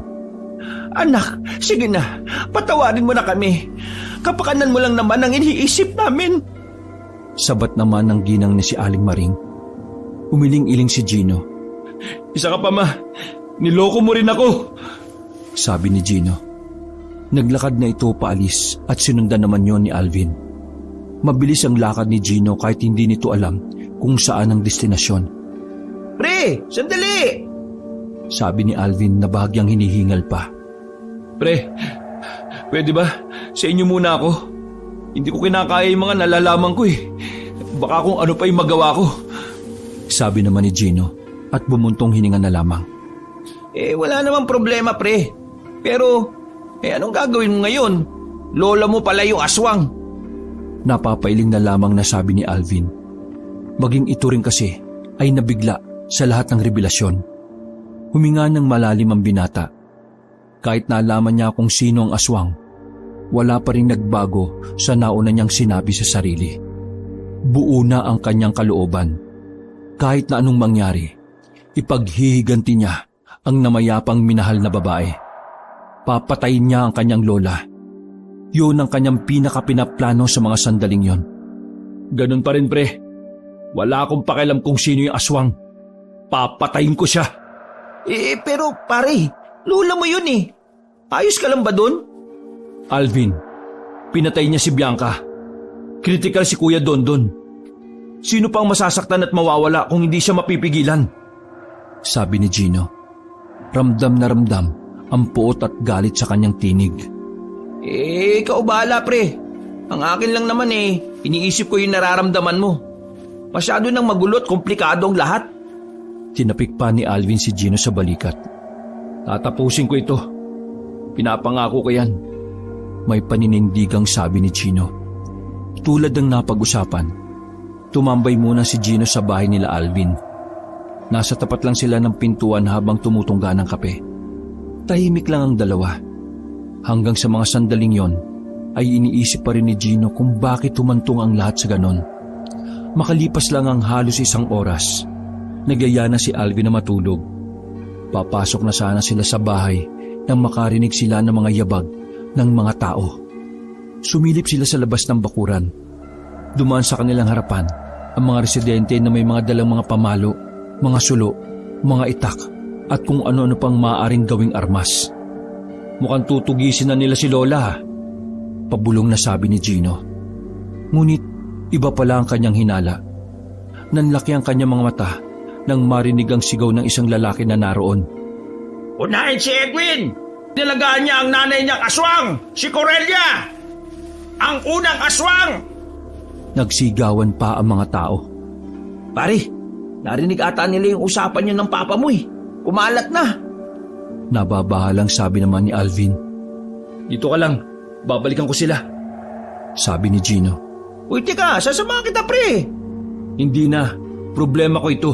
Anak, sige na. Patawarin mo na kami. Kapakanan mo lang naman ang iniisip namin. Sabat naman ng ginang ni si Aling Maring. Umiling-iling si Gino. Isa ka pa ma. Niloko mo rin ako. Sabi ni Gino. Naglakad na ito paalis at sinundan naman yon ni Alvin. Mabilis ang lakad ni Gino kahit hindi nito alam kung saan ang destinasyon. Pre, sandali! Sabi ni Alvin na bahagyang hinihingal pa. Pre, pwede ba? Sa inyo muna ako. Hindi ko kinakaya yung mga nalalaman ko eh. Baka kung ano pa yung magawa ko. Sabi naman ni Gino at bumuntong hininga na lamang. Wala namang problema pre. Pero, anong gagawin mo ngayon? Lola mo pala yung aswang. Napapailing na lamang na sabi ni Alvin. Maging ito rin kasi ay nabigla sa lahat ng revelasyon. Huminga ng malalim ang binata. Kahit nalaman niya kung sino ang aswang, wala pa rin nagbago sa nauna niyang sinabi sa sarili. Buo na ang kanyang kalooban. Kahit na anong mangyari, ipaghihiganti niya ang namayapang minahal na babae. Papatayin niya ang kanyang lola. Yun ang kanyang pinakapinaplano sa mga sandaling yon. Ganun pa rin, pre. Wala akong pakialam kung sino yung aswang. Papatayin ko siya. Pero pare, lola mo yun eh. Ayos ka lang ba dun? Alvin, pinatay niya si Bianca. Critical si Kuya Dondon. Sino pang masasaktan at mawawala kung hindi siya mapipigilan? Sabi ni Gino. Ramdam na ramdam ang puot at galit sa kanyang tinig. Ikaw bahala pre. Ang akin lang naman iniisip ko yung nararamdaman mo. Masyado nang magulo at komplikado ang lahat. Tinapik pa ni Alvin si Gino sa balikat. Tatapusin ko ito. Pinapangako ko yan. May paninindigang sabi ni Gino. Tulad ng napag-usapan, tumambay muna si Gino sa bahay nila Alvin. Nasa tapat lang sila ng pintuan habang tumutungga ng kape. Tahimik lang ang dalawa. Hanggang sa mga sandaling yon, ay iniisip pa rin ni Gino kung bakit humantong ang lahat sa ganon. Makalipas lang ang halos isang oras, nagyaya na si Alvin na matulog. Papasok na sana sila sa bahay nang makarinig sila ng mga yabag ng mga tao. Sumilip sila sa labas ng bakuran. Dumaan sa kanilang harapan ang mga residente na may mga dalang mga pamalo, mga sulo, mga itak at kung ano-ano pang maaaring gawing armas. Mukhang tutugisin na nila si Lola. Pabulong na sabi ni Gino. Ngunit iba pala ang kanyang hinala. Nanlaki ang kanyang mga mata nang marinig ang sigaw ng isang lalaki na naroon. Unahin si Edwin! Nilagaan niya ang nanay niyang aswang, si Corellia! Ang unang aswang! Nagsigawan pa ang mga tao. Pare, narinig ata nila yung usapan niyo ng papa mo eh. Kumalat na. Nababahalang sabi naman ni Alvin. Dito ka lang, babalikan ko sila. Sabi ni Gino. Uy, teka, sasama kita pre. Hindi na, problema ko ito.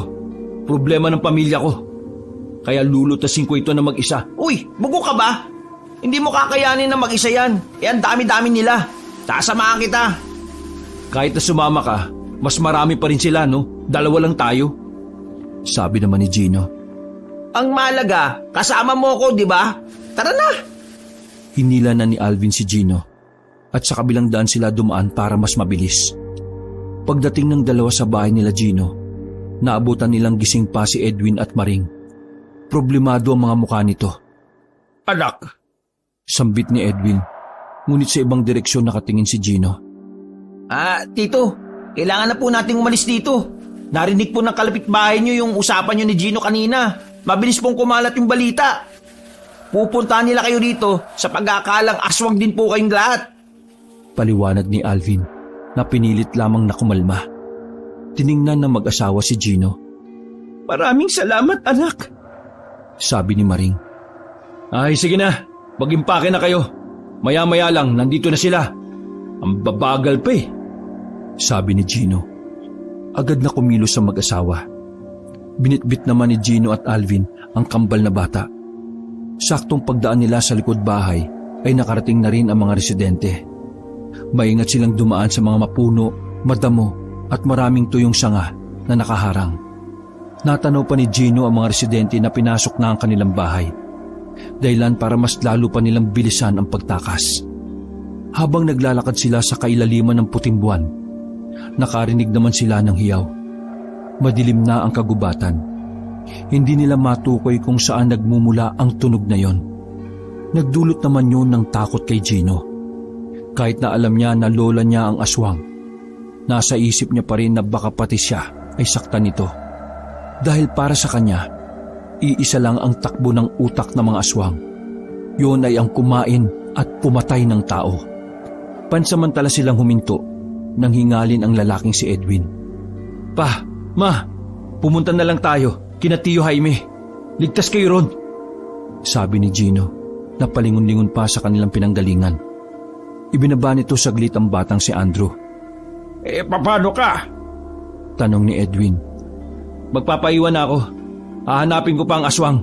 Problema ng pamilya ko. Kaya lulutasin ko ito na mag-isa. Uy, bugo ka ba? Hindi mo kakayanin na mag-isa yan. Ang dami-dami nila. Sasamahan kita. Kahit na sumama ka, mas marami pa rin sila, no? Dalawa lang tayo. Sabi naman ni Gino. Ang malaga, kasama mo ko, di ba? Tara na! Hinila na ni Alvin si Gino at sa kabilang daan sila dumaan para mas mabilis. Pagdating ng dalawa sa bahay nila Gino, naabutan nilang gising pa si Edwin at Maring. Problemado ang mga mukha nito. Anak! Sambit ni Edwin, ngunit sa ibang direksyon nakatingin si Gino. Tito, kailangan na po nating umalis dito. Narinig po ng kalapitbahay niyo yung usapan niyo ni Gino kanina. Mabilis pong kumalat yung balita. Pupuntahan nila kayo dito sa pag-aakalang aswang din po kayong lahat. Paliwanag ni Alvin na pinilit lamang na kumalma. Tiningnan ng mag-asawa si Gino. Maraming salamat, anak. Sabi ni Maring. Ay, sige na. Mag-impake na kayo. Maya-maya lang, nandito na sila. Ang babagal pa eh. Sabi ni Gino. Agad na kumilos ang mag-asawa. Binitbit naman ni Gino at Alvin ang kambal na bata. Saktong pagdaan nila sa likod bahay ay nakarating na rin ang mga residente. Maingat silang dumaan sa mga mapuno, madamo at maraming tuyong sanga na nakaharang. Natanaw pa ni Gino ang mga residente na pinasok na ang kanilang bahay. Dahilan para mas lalo pa nilang bilisan ang pagtakas. Habang naglalakad sila sa kailaliman ng puting buwan, nakarinig naman sila ng hiyaw. Madilim na ang kagubatan. Hindi nila matukoy kung saan nagmumula ang tunog na yon. Nagdulot naman yun ng takot kay Gino. Kahit na alam niya na lola niya ang aswang, nasa isip niya pa rin na baka pati siya ay saktan nito. Dahil para sa kanya, iisa lang ang takbo ng utak ng mga aswang. Yun ay ang kumain at pumatay ng tao. Pansamantala silang huminto nang hingalin ang lalaking si Edwin. Pa, ma, pumunta na lang tayo kina Tio Jaime. Ligtas kayo ron. Sabi ni Gino na palingon-lingon pa sa kanilang pinanggalingan. Ibinaba nito saglit ang batang si Andrew. Paano ka? Tanong ni Edwin. Magpapaiwan ako. Hahanapin ko pa ang aswang.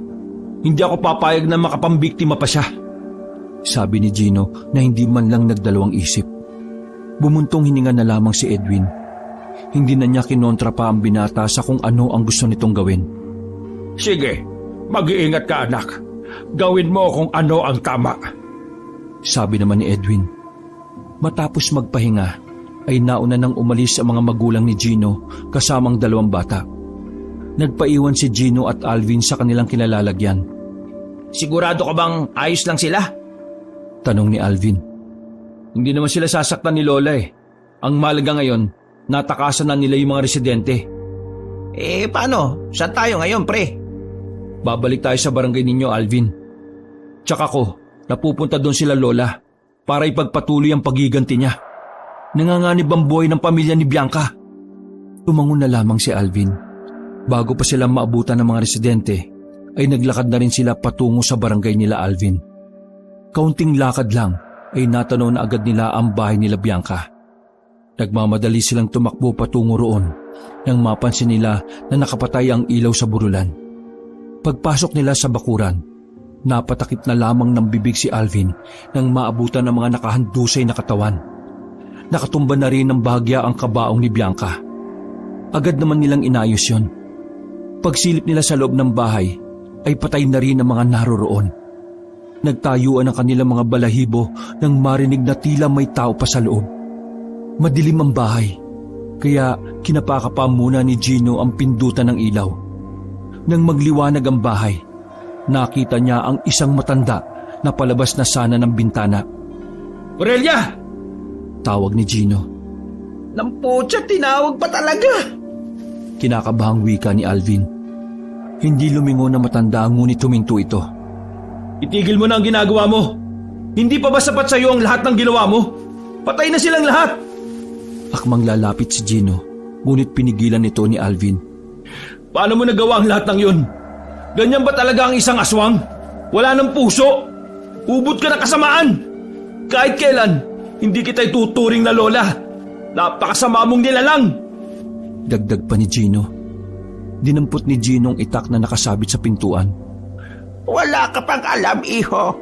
Hindi ako papayag na makapambiktima pa siya. Sabi ni Gino na hindi man lang nagdalawang isip. Bumuntong hininga na lamang si Edwin. Hindi na niya kinontra pa ang binata sa kung ano ang gusto nitong gawin. Sige, mag-iingat ka anak. Gawin mo kung ano ang tama. Sabi naman ni Edwin. Matapos magpahinga, ay nauna nang umalis ang mga magulang ni Gino kasamang dalawang bata. Nagpaiwan si Gino at Alvin sa kanilang kinalalagyan. Sigurado ka bang ayos lang sila? Tanong ni Alvin. Hindi naman sila sasaktan ni Lola eh. Ang mahalaga ngayon, natakasan na nila yung mga residente. Paano? Saan tayo ngayon, pre? Babalik tayo sa barangay ninyo, Alvin. Tsaka ko, napupunta doon sila Lola para ipagpatuloy ang pagiganti niya. Nanganganib ang buhay ng pamilya ni Bianca. Tumangon na lamang si Alvin. Bago pa sila maabutan ng mga residente, ay naglakad na rin sila patungo sa barangay nila Alvin. Kaunting lakad lang ay natanaw na agad nila ang bahay nila Bianca. Nagmamadali silang tumakbo patungo roon nang mapansin nila na nakapatay ang ilaw sa burulan. Pagpasok nila sa bakuran, napatakip na lamang ng bibig si Alvin nang maabutan ng mga nakahandusay na katawan. Nakatumba na rin ng bahagya ang kabaong ni Bianca. Agad naman nilang inayos yon. Pagsilip nila sa loob ng bahay, ay patay na rin ang mga naroroon. Nagtayuan ang kanilang mga balahibo nang marinig na tila may tao pa sa loob. Madilim ang bahay, kaya kinapaka pa muna ni Gino ang pindutan ng ilaw. Nang magliwanag ang bahay, nakita niya ang isang matanda na palabas na sana ng bintana. Aurelia! Tawag ni Gino. Namputya, tinawag pa talaga. Kinakabahang wika ni Alvin. Hindi lumingon na matanda ngunit huminto ito. Itigil mo na ang ginagawa mo. Hindi pa ba sapat sa iyo ang lahat ng ginawa mo? Patay na silang lahat. Akmang lalapit si Gino, ngunit pinigilan nito ni Alvin. Paano mo nagawa ang lahat ng yun? Ganyan ba talaga ang isang aswang? Wala ng puso. Ubod ka na kasamaan. Kahit kailan, hindi kita ituturing na lola. Napakasama mong nilalang. Dagdag pa ni Gino. Dinampot ni Gino ang itak na nakasabit sa pintuan. Wala ka pang alam, iho.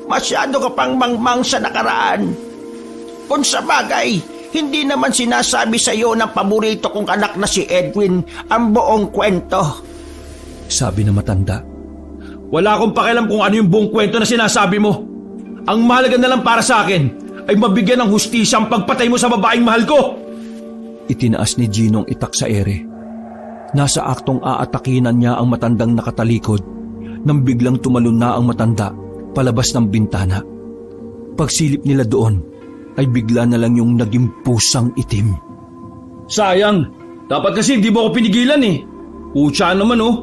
Masyado ka pang mangmang sa nakaraan. Kung sa bagay, hindi naman sinasabi sa iyo ng paborito kong anak na si Edwin ang buong kwento. Sabi na matanda. Wala akong pakialam kung ano yung buong kwento na sinasabi mo. Ang mahalaga na lang para sa akin ay mabigyan ng hustisya ang pagpatay mo sa babaeng mahal ko. Itinaas ni Gino ang itak sa ere. Nasa aktong aatakinan niya ang matandang nakatalikod nang biglang tumalon na ang matanda palabas ng bintana. Pagsilip nila doon ay bigla na lang yung naging pusang itim. Sayang, dapat kasi hindi mo ako pinigilan eh. Pucha naman oh.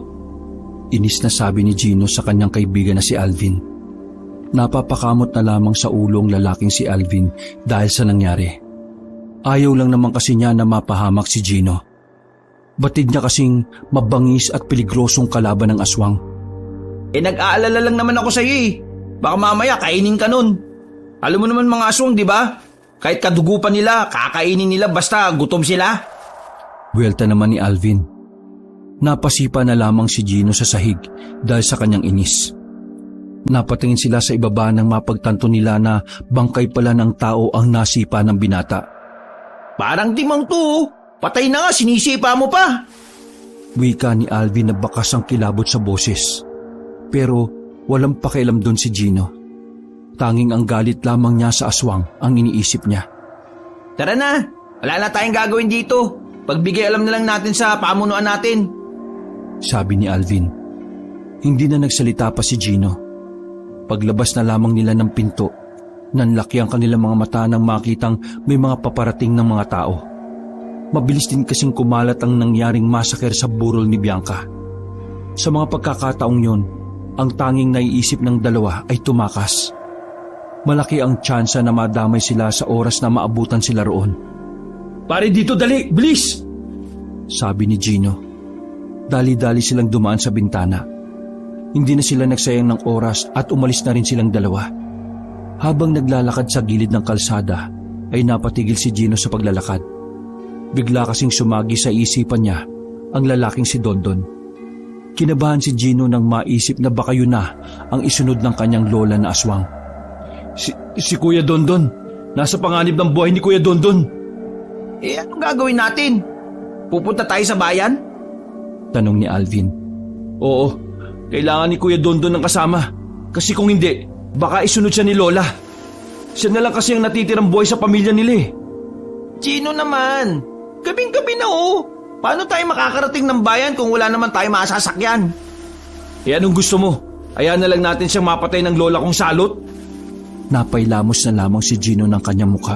Inis na sabi ni Gino sa kanyang kaibigan na si Alvin. Napapakamot na lamang sa ulong lalaking si Alvin dahil sa nangyari. Ayaw lang naman kasi niya na mapahamak si Gino. Batid niya kasing mabangis at peligrosong kalaban ng aswang. Nag-aalala lang naman ako sa iyo eh. Baka mamaya kainin ka nun. Alam mo naman mga aswang, di ba? Kahit kadugupan nila, kakainin nila basta gutom sila. Buwelta naman ni Alvin. Napasipa na lamang si Gino sa sahig dahil sa kanyang inis. Napatingin sila sa ibaba nang mapagtanto nila na bangkay pala ng tao ang nasipa ng binata. Parang timang to. Patay na nga, sinisipa mo pa. Wika ni Alvin na bakas ang kilabot sa boses. Pero walang pakialam doon si Gino. Tanging ang galit lamang niya sa aswang ang iniisip niya. Tara na, wala na tayong gagawin dito. Pagbigay alam na lang natin sa pamunuan natin. Sabi ni Alvin. Hindi na nagsalita pa si Gino. Paglabas na lamang nila ng pinto, nanlaki ang kanilang mga mata nang makitang may mga paparating ng mga tao. Mabilis din kasing kumalat ang nangyaring masaker sa burol ni Bianca. Sa mga pagkakataong yon, ang tanging naiisip ng dalawa ay tumakas. Malaki ang tsansa na madamay sila sa oras na maabutan sila roon. Pare dito, dali, bilis! Sabi ni Gino. Dali-dali silang dumaan sa bintana. Hindi na sila nagsayang ng oras at umalis na rin silang dalawa. Habang naglalakad sa gilid ng kalsada, ay napatigil si Gino sa paglalakad. Bigla kasing sumagi sa isipan niya ang lalaking si Dondon. Kinabahan si Gino nang maisip na baka yun na ang isunod ng kanyang lola na aswang. Si Kuya Dondon. Nasa panganib ng buhay ni Kuya Dondon. Anong gagawin natin? Pupunta tayo sa bayan? Tanong ni Alvin. Oo, kailangan ni Kuya Dondon ng kasama. Kasi kung hindi, baka isunod siya ni Lola. Siya na lang kasi ang natitirang buhay sa pamilya nila eh. Gino naman, gabing-gabi na Paano tayo makakarating ng bayan kung wala naman tayo masasakyan? Anong gusto mo? Hayaan na lang natin siyang mapatay ng lola kong salot? Napailamos na lamang si Gino ng kanyang muka.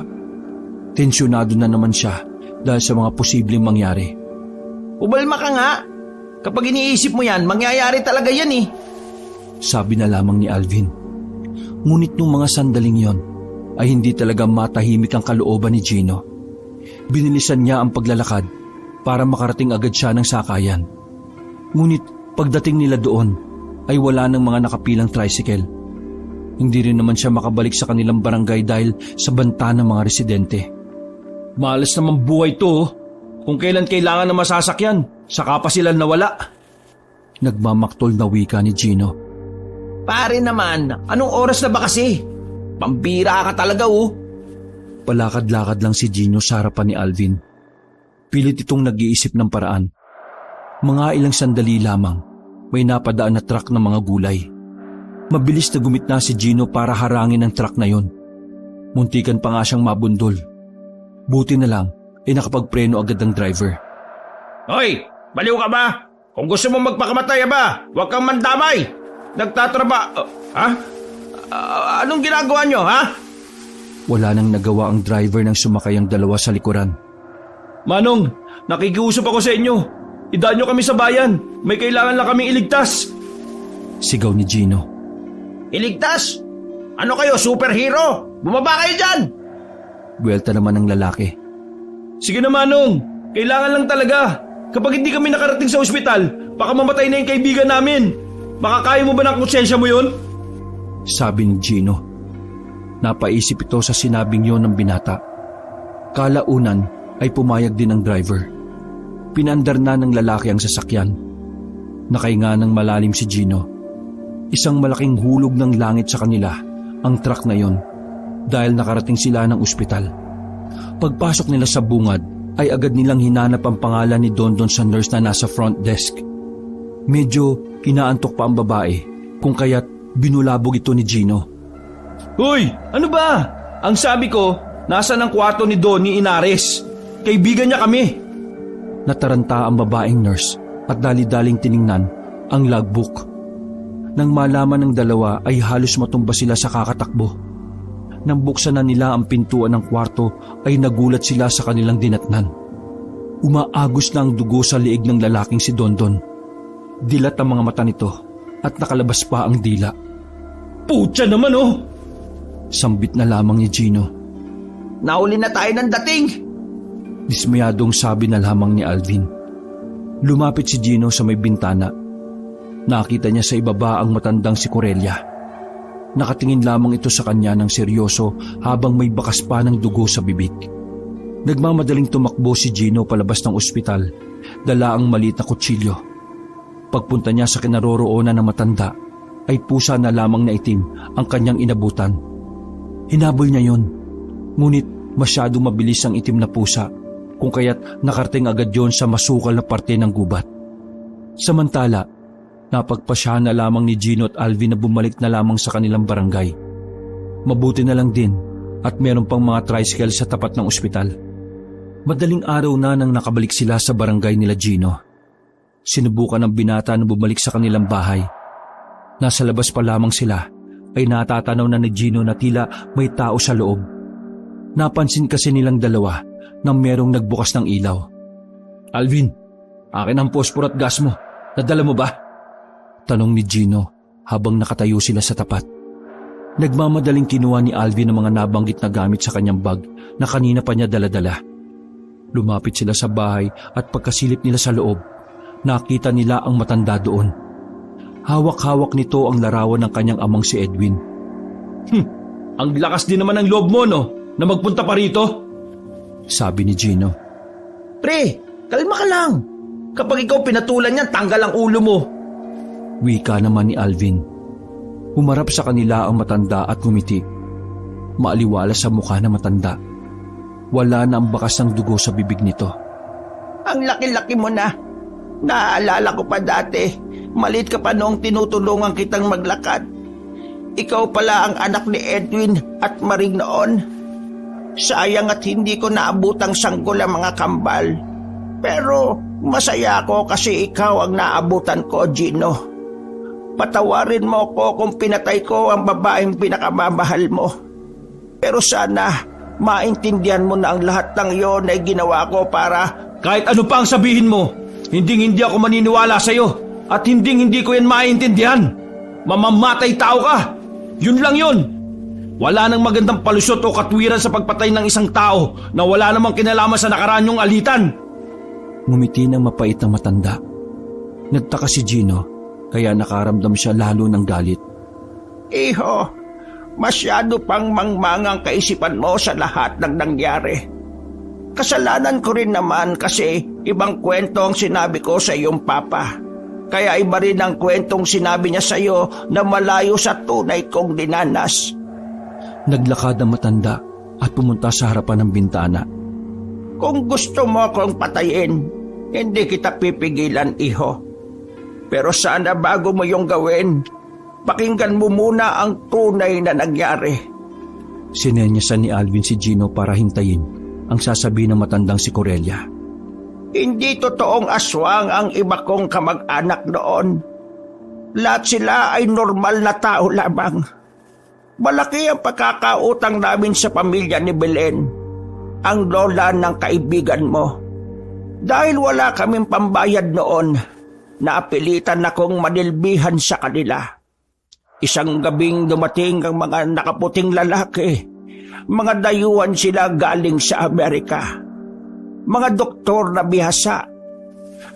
Tensyonado na naman siya dahil sa mga posibleng mangyari. Ubalma ka nga. Kapag iniisip mo yan, mangyayari talaga yan eh. Sabi na lamang ni Alvin. Ngunit nung mga sandaling yon, ay hindi talaga matahimik ang kalooban ni Gino. Binilisan niya ang paglalakad para makarating agad siya ng sakayan. Ngunit pagdating nila doon, ay wala ng mga nakapilang tricycle. Hindi rin naman siya makabalik sa kanilang barangay dahil sa banta ng mga residente. Malas naman buhay to. Kung kailan kailangan na masasakyan, saka pa sila nawala. Nagmamaktol na wika ni Gino. Pare naman, anong oras na ba kasi? Pambira ka talaga Palakad-lakad lang si Gino sa harapan ni Alvin. Pilit itong nag-iisip ng paraan. Mga ilang sandali lamang, may napadaan na truck ng mga gulay. Mabilis na gumitna si Gino para harangin ang truck na yon. Muntikan pa nga siyang mabundol. Buti na lang, ay nakapagpreno agad ang driver. Hoy, baliw ka ba? Kung gusto mo magpakamatay ba, huwag kang mandamay. Anong ginagawa nyo, ha? Wala nang nagawa ang driver nang sumakay ang dalawa sa likuran. Manong, nakikiusap ako sa inyo. Idaan nyo kami sa bayan. May kailangan lang kaming iligtas. Sigaw ni Gino. Iligtas? Ano kayo, superhero? Bumaba kayo dyan! Buwelta naman ng lalaki. Sige na Manong, kailangan lang talaga. Kapag hindi kami nakarating sa ospital, baka mamatay na yung kaibigan namin. Makakaya mo ba ng konsensya mo yun? Sabi ni Gino. Napaisip ito sa sinabing yon ng binata. Kalaunan ay pumayag din ang driver. Pinandar na ng lalaki ang sasakyan. Nakahinga ng malalim si Gino. Isang malaking hulog ng langit sa kanila ang truck na yon dahil nakarating sila ng ospital. Pagpasok nila sa bungad ay agad nilang hinanap ang pangalan ni Dondon sa nurse na nasa front desk. Medyo inaantok pa ang babae kung kaya't binulabog ito ni Gino. Hoy, ano ba? Ang sabi ko, nasa ng kwarto ni Donnie Inares. Kaibigan niya kami. Nataranta ang babaeng nurse at dali-daling tiningnan ang logbook. Nang malaman ng dalawa ay halos matumba sila sa kakatakbo. Nang buksan na nila ang pintuan ng kwarto ay nagulat sila sa kanilang dinatnan. Umaagos na ang dugo sa liig ng lalaking si Dondon. Dilat ang mga mata nito at nakalabas pa ang dila. Putya naman Sambit na lamang ni Gino. Nahuli na tayo ng dating! Dismayadong sabi na lamang ni Alvin. Lumapit si Gino sa may bintana. Nakita niya sa ibaba ang matandang si Corelia. Nakatingin lamang ito sa kanya ng seryoso habang may bakas pa ng dugo sa bibig. Nagmamadaling tumakbo si Gino palabas ng ospital, dala ang maliit na kutsilyo. Pagpunta niya sa kinaroroonan ng matanda, ay pusa na lamang na itim ang kanyang inabutan. Hinabol niya yon, ngunit masyadong mabilis ang itim na pusa, kung kaya't nakarating agad yon sa masukal na parte ng gubat. Samantala, napagpasyahan na lamang ni Gino at Alvin na bumalik na lamang sa kanilang barangay. Mabuti na lang din at meron pang mga tricycle sa tapat ng ospital. Madaling araw na nang nakabalik sila sa barangay nila Gino. Sinubukan ng binata na bumalik sa kanilang bahay. Nasa labas pa lamang sila ay natatanaw na ni Gino na tila may tao sa loob. Napansin kasi nilang dalawa na merong nagbukas ng ilaw. Alvin, akin ang pospor at gas mo. Nadala mo ba? Tanong ni Gino habang nakatayo sila sa tapat. Nagmamadaling kinuha ni Alvin ang mga nabanggit na gamit sa kanyang bag na kanina pa niya daladala. Lumapit sila sa bahay at pagkasilip nila sa loob, nakita nila ang matanda doon. Hawak-hawak nito ang larawan ng kanyang amang si Edwin. Ang lakas din naman ng loob mo, no? Na magpunta pa rito? Sabi ni Gino. Pre, kalma ka lang. Kapag ikaw pinatulan niyan, tanggal ang ulo mo. Wika naman ni Alvin. Humarap sa kanila ang matanda at ngumiti. Maaliwalas sa mukha na matanda. Wala na ang bakas ng dugo sa bibig nito. Ang laki-laki mo na. Naaalala ko pa dati. Maliit ka pa noong tinutulungan kitang maglakad. Ikaw pala ang anak ni Edwin at Maring noon. Sayang at hindi ko naabutang sanggol ang mga kambal. Pero masaya ako kasi ikaw ang naabutan ko, Gino. Patawarin mo ko kung pinatay ko ang babaeng pinakamamahal mo. Pero sana maintindihan mo na ang lahat ng iyon ay ginawa ko para... Kahit ano pa ang sabihin mo, hindi ako maniniwala sa'yo at hindi ko yan maintindihan. Mamamatay tao ka. Yun lang yun. Wala nang magandang palusot o katwiran sa pagpatay ng isang tao na wala namang kinalaman sa nakaraan niyong alitan. Ngumiti ng mapait na matanda. Nagtaka si Gino, kaya nakaramdam siya lalo ng galit. Iho, masyado pang mangmangang kaisipan mo sa lahat ng nangyari. Kasalanan ko rin naman kasi ibang kwento ang sinabi ko sa iyong papa. Kaya iba rin ang kwentong sinabi niya sa iyo na malayo sa tunay kong dinanas. Naglakad ang matanda at pumunta sa harapan ng bintana. Kung gusto mo akong patayin, hindi kita pipigilan, iho. Pero sana bago mo yung gawin, pakinggan mo muna ang tunay na nangyari. Sinenyasan ni Alvin si Gino para hintayin ang sasabihin ng matandang si Corellia. Hindi totoong aswang ang iba kong kamag-anak noon. Lahat sila ay normal na tao lamang. Malaki ang pagkakautang namin sa pamilya ni Belen, ang lola ng kaibigan mo. Dahil wala kaming pambayad noon, naapilitan akong manilbihan sa kanila. Isang gabing dumating ang mga nakaputing lalaki. Mga dayuhan sila galing sa Amerika. Mga doktor na bihasa.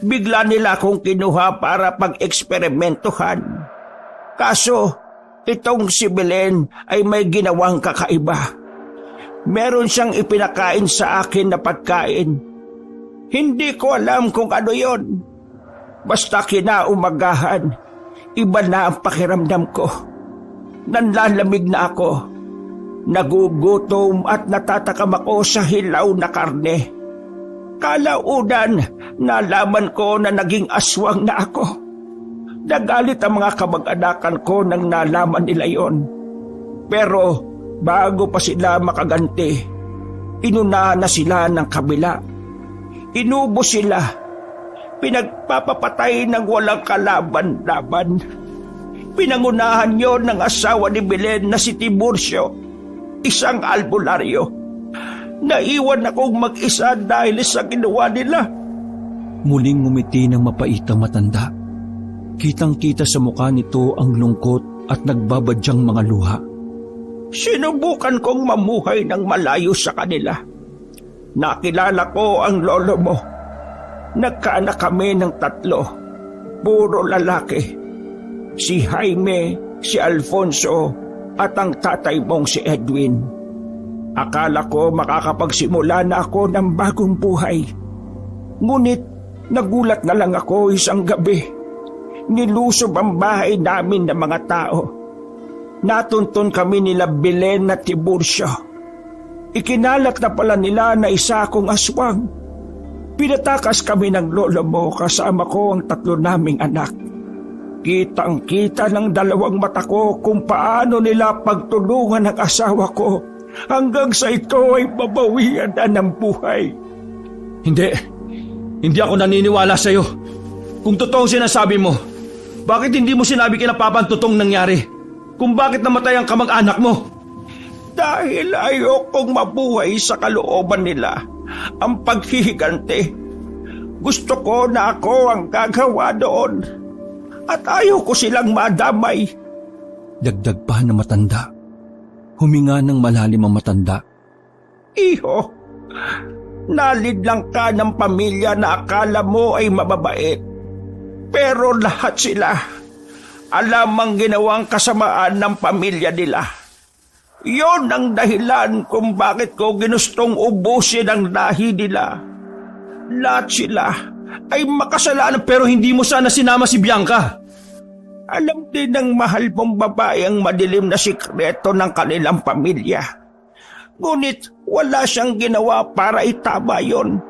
Bigla nila akong kinuha para pag-eksperimentuhan. Kaso, itong si Belen ay may ginawang kakaiba. Meron siyang ipinakain sa akin na pagkain. Hindi ko alam kung ano yon. Basta kinaumagahan, iba na ang pakiramdam ko. Nanlalamig na ako. Nagugutom at natatakam ako sa hilaw na karne. Kalaunan, nalaman ko na naging aswang na ako. Nagalit ang mga kamag-anakan ko nang nalaman nila yon. Pero bago pa sila makaganti, inunahan na sila ng kabila. Inubo sila. Pinagpapapatay ng walang kalaban-laban. Pinangunahan yon ng asawa ni Belen na si Tiburcio, isang albularyo. Naiwan akong mag-isa dahil sa ginawa nila. Muling ngumiti ng mapait ang matanda. Kitang-kita sa mukha nito ang lungkot at nagbabadyang mga luha. Sinubukan kong mamuhay ng malayo sa kanila. Nakilala ko ang lolo mo. Nagkaanak kami ng 3. Puro lalaki. Si Jaime, si Alfonso, at ang tatay mong si Edwin. Akala ko makakapagsimula na ako ng bagong buhay. Ngunit nagulat na lang ako isang gabi. Nilusob ang bahay namin ng mga tao. Natuntun kami nila Belen at Tiburcio. Ikinalat na pala nila na isa akong aswang. Pinatakas kami ng lolo mo kasama ko ang 3 naming anak. Kitang-kita ng 2 mata ko kung paano nila pagtulungan ang asawa ko hanggang sa ito ay babawian na ng buhay. Hindi ako naniniwala sa'yo. Kung totoong sinasabi mo, bakit hindi mo sinabi kina Papa ang totoong nangyari? Kung bakit namatay ang kamag-anak mo? Dahil ayokong mabuhay sa kalooban nila ang paghihiganti. Gusto ko na ako ang gagawa doon at ayaw ko silang madamay. Dagdag pa na matanda. Huminga ng malalim ang matanda. Iho, nalidlang ka ng pamilya na akala mo ay mababait. Pero lahat sila alam ang ginawang kasamaan ng pamilya nila. Yon ang dahilan kung bakit ko ginustong ubusin ang lahi nila. Lahat sila ay makasalanan. Pero hindi mo sana sinama si Bianca. Alam din ng mahal mong babae ang madilim na sikreto ng kanilang pamilya. Ngunit wala siyang ginawa para itama yon.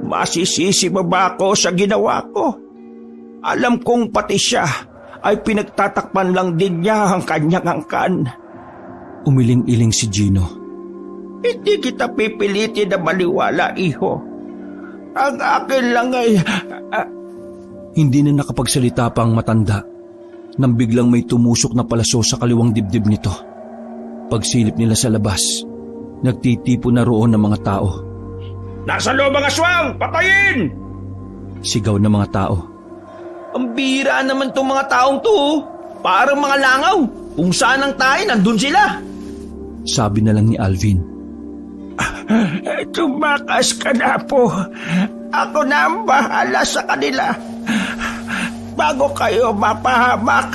Masisisi mo ba ako sa ginawa ko? Alam kong pati siya ay pinagtatakpan lang din niya ang kanyang angkan. Umiling-iling si Gino. Hindi kita pipilitin na maliwala, iho. Ang akin lang ay... Hindi na nakapagsalita pa ang matanda nang biglang may tumusok na palaso sa kaliwang dibdib nito. Pagsilip nila sa labas, nagtitipo na roon ng mga tao. Nasa loob ang aswang! Patayin! Sigaw ng mga tao. Ang bira naman tong mga taong to. Parang mga langaw. Kung saan ang tayo, nandun sila. Sabi na lang ni Alvin. Tumakas ka na po. Ako na ang bahala sa kanila. Bago kayo mapahamak,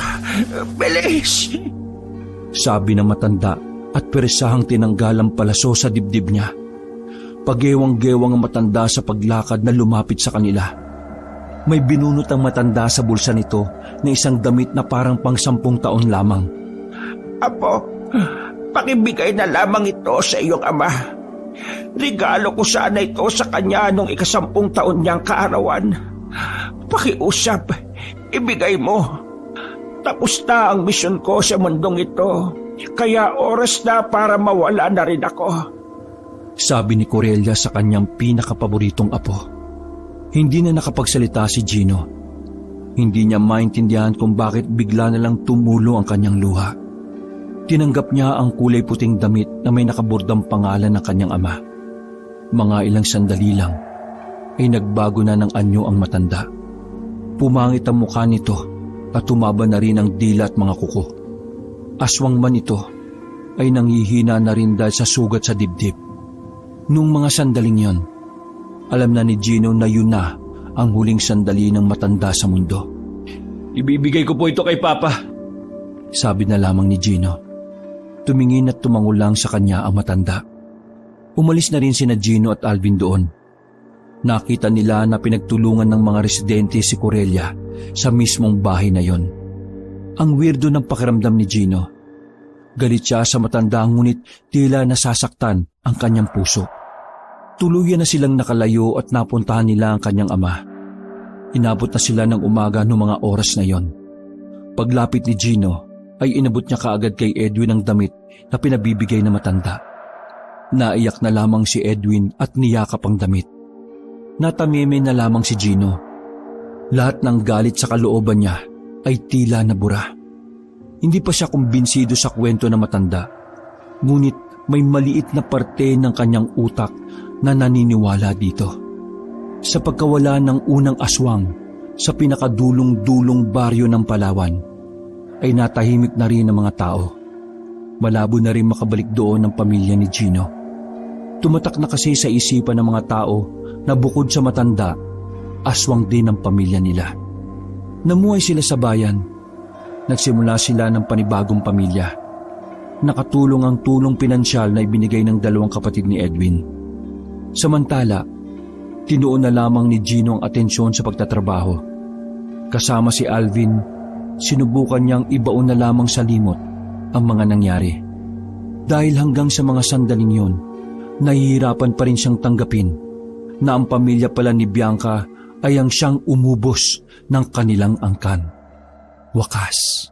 bilis! Sabi ng matanda at peresahang tinanggal ang palaso sa dibdib niya. Pagewang-gewang ang matanda sa paglakad na lumapit sa kanila. May binunot ang matanda sa bulsa nito na isang damit na parang pang 10 taon lamang. Apo, pakibigay na lamang ito sa iyong ama. Regalo ko sana ito sa kanya nung 10 taon niyang kaarawan. Pakiusap, ibigay mo. Tapos na ang misyon ko sa mundong ito, kaya oras na para mawala na rin ako. Sabi ni Corellia sa kanyang pinakapaboritong apo. Hindi na nakapagsalita si Gino. Hindi niya maintindihan kung bakit bigla na lang tumulo ang kanyang luha. Tinanggap niya ang kulay puting damit na may nakabordang pangalan ng kanyang ama. Mga ilang sandali lang ay nagbago na ng anyo ang matanda. Pumangit ang mukha nito at tumaba na rin ang dila at mga kuko. Aswang man ito ay nanghihina na rin dahil sa sugat sa dibdib. Nung mga sandaling yon, alam na ni Gino na yun na ang huling sandali ng matanda sa mundo. Ibibigay ko po ito kay Papa. Sabi na lamang ni Gino. Tumingin at tumango lang sa kanya ang matanda. Umalis na rin sina Gino at Alvin doon. Nakita nila na pinagtulungan ng mga residente si Corellia sa mismong bahay na yon. Ang weirdo ng pakiramdam ni Gino. Galit siya sa matanda ngunit tila nasasaktan ang kanyang puso. Tuluyan na silang nakalayo at napuntahan nila ang kanyang ama. Inabot na sila ng umaga noong mga oras na yon. Paglapit ni Gino ay inabot niya kaagad kay Edwin ang damit na pinabibigay na matanda. Naiyak na lamang si Edwin at niyakap ang damit. Natameme na lamang si Gino. Lahat ng galit sa kalooban niya ay tila nabura. Hindi pa siya kumbinsido sa kwento na matanda. Ngunit may maliit na parte ng kanyang utak na naniniwala dito. Sa pagkawala ng unang aswang sa pinakadulong-dulong baryo ng Palawan, ay natahimik na rin ang mga tao. Malabo na rin makabalik doon ang pamilya ni Gino. Tumatak na kasi sa isipan ng mga tao na bukod sa matanda, aswang din ang pamilya nila. Namuhay sila sa bayan. Nagsimula sila ng panibagong pamilya. Nakatulong ang tulong pinansyal na ibinigay ng 2 kapatid ni Edwin. Samantala, tinuon na lamang ni Gino ang atensyon sa pagtatrabaho. Kasama si Alvin, sinubukan niyang ibaon na lamang sa limot ang mga nangyari. Dahil hanggang sa mga sandaling yon, nahihirapan pa rin siyang tanggapin na ang pamilya pala ni Bianca ay ang siyang umubos ng kanilang angkan. Wakas,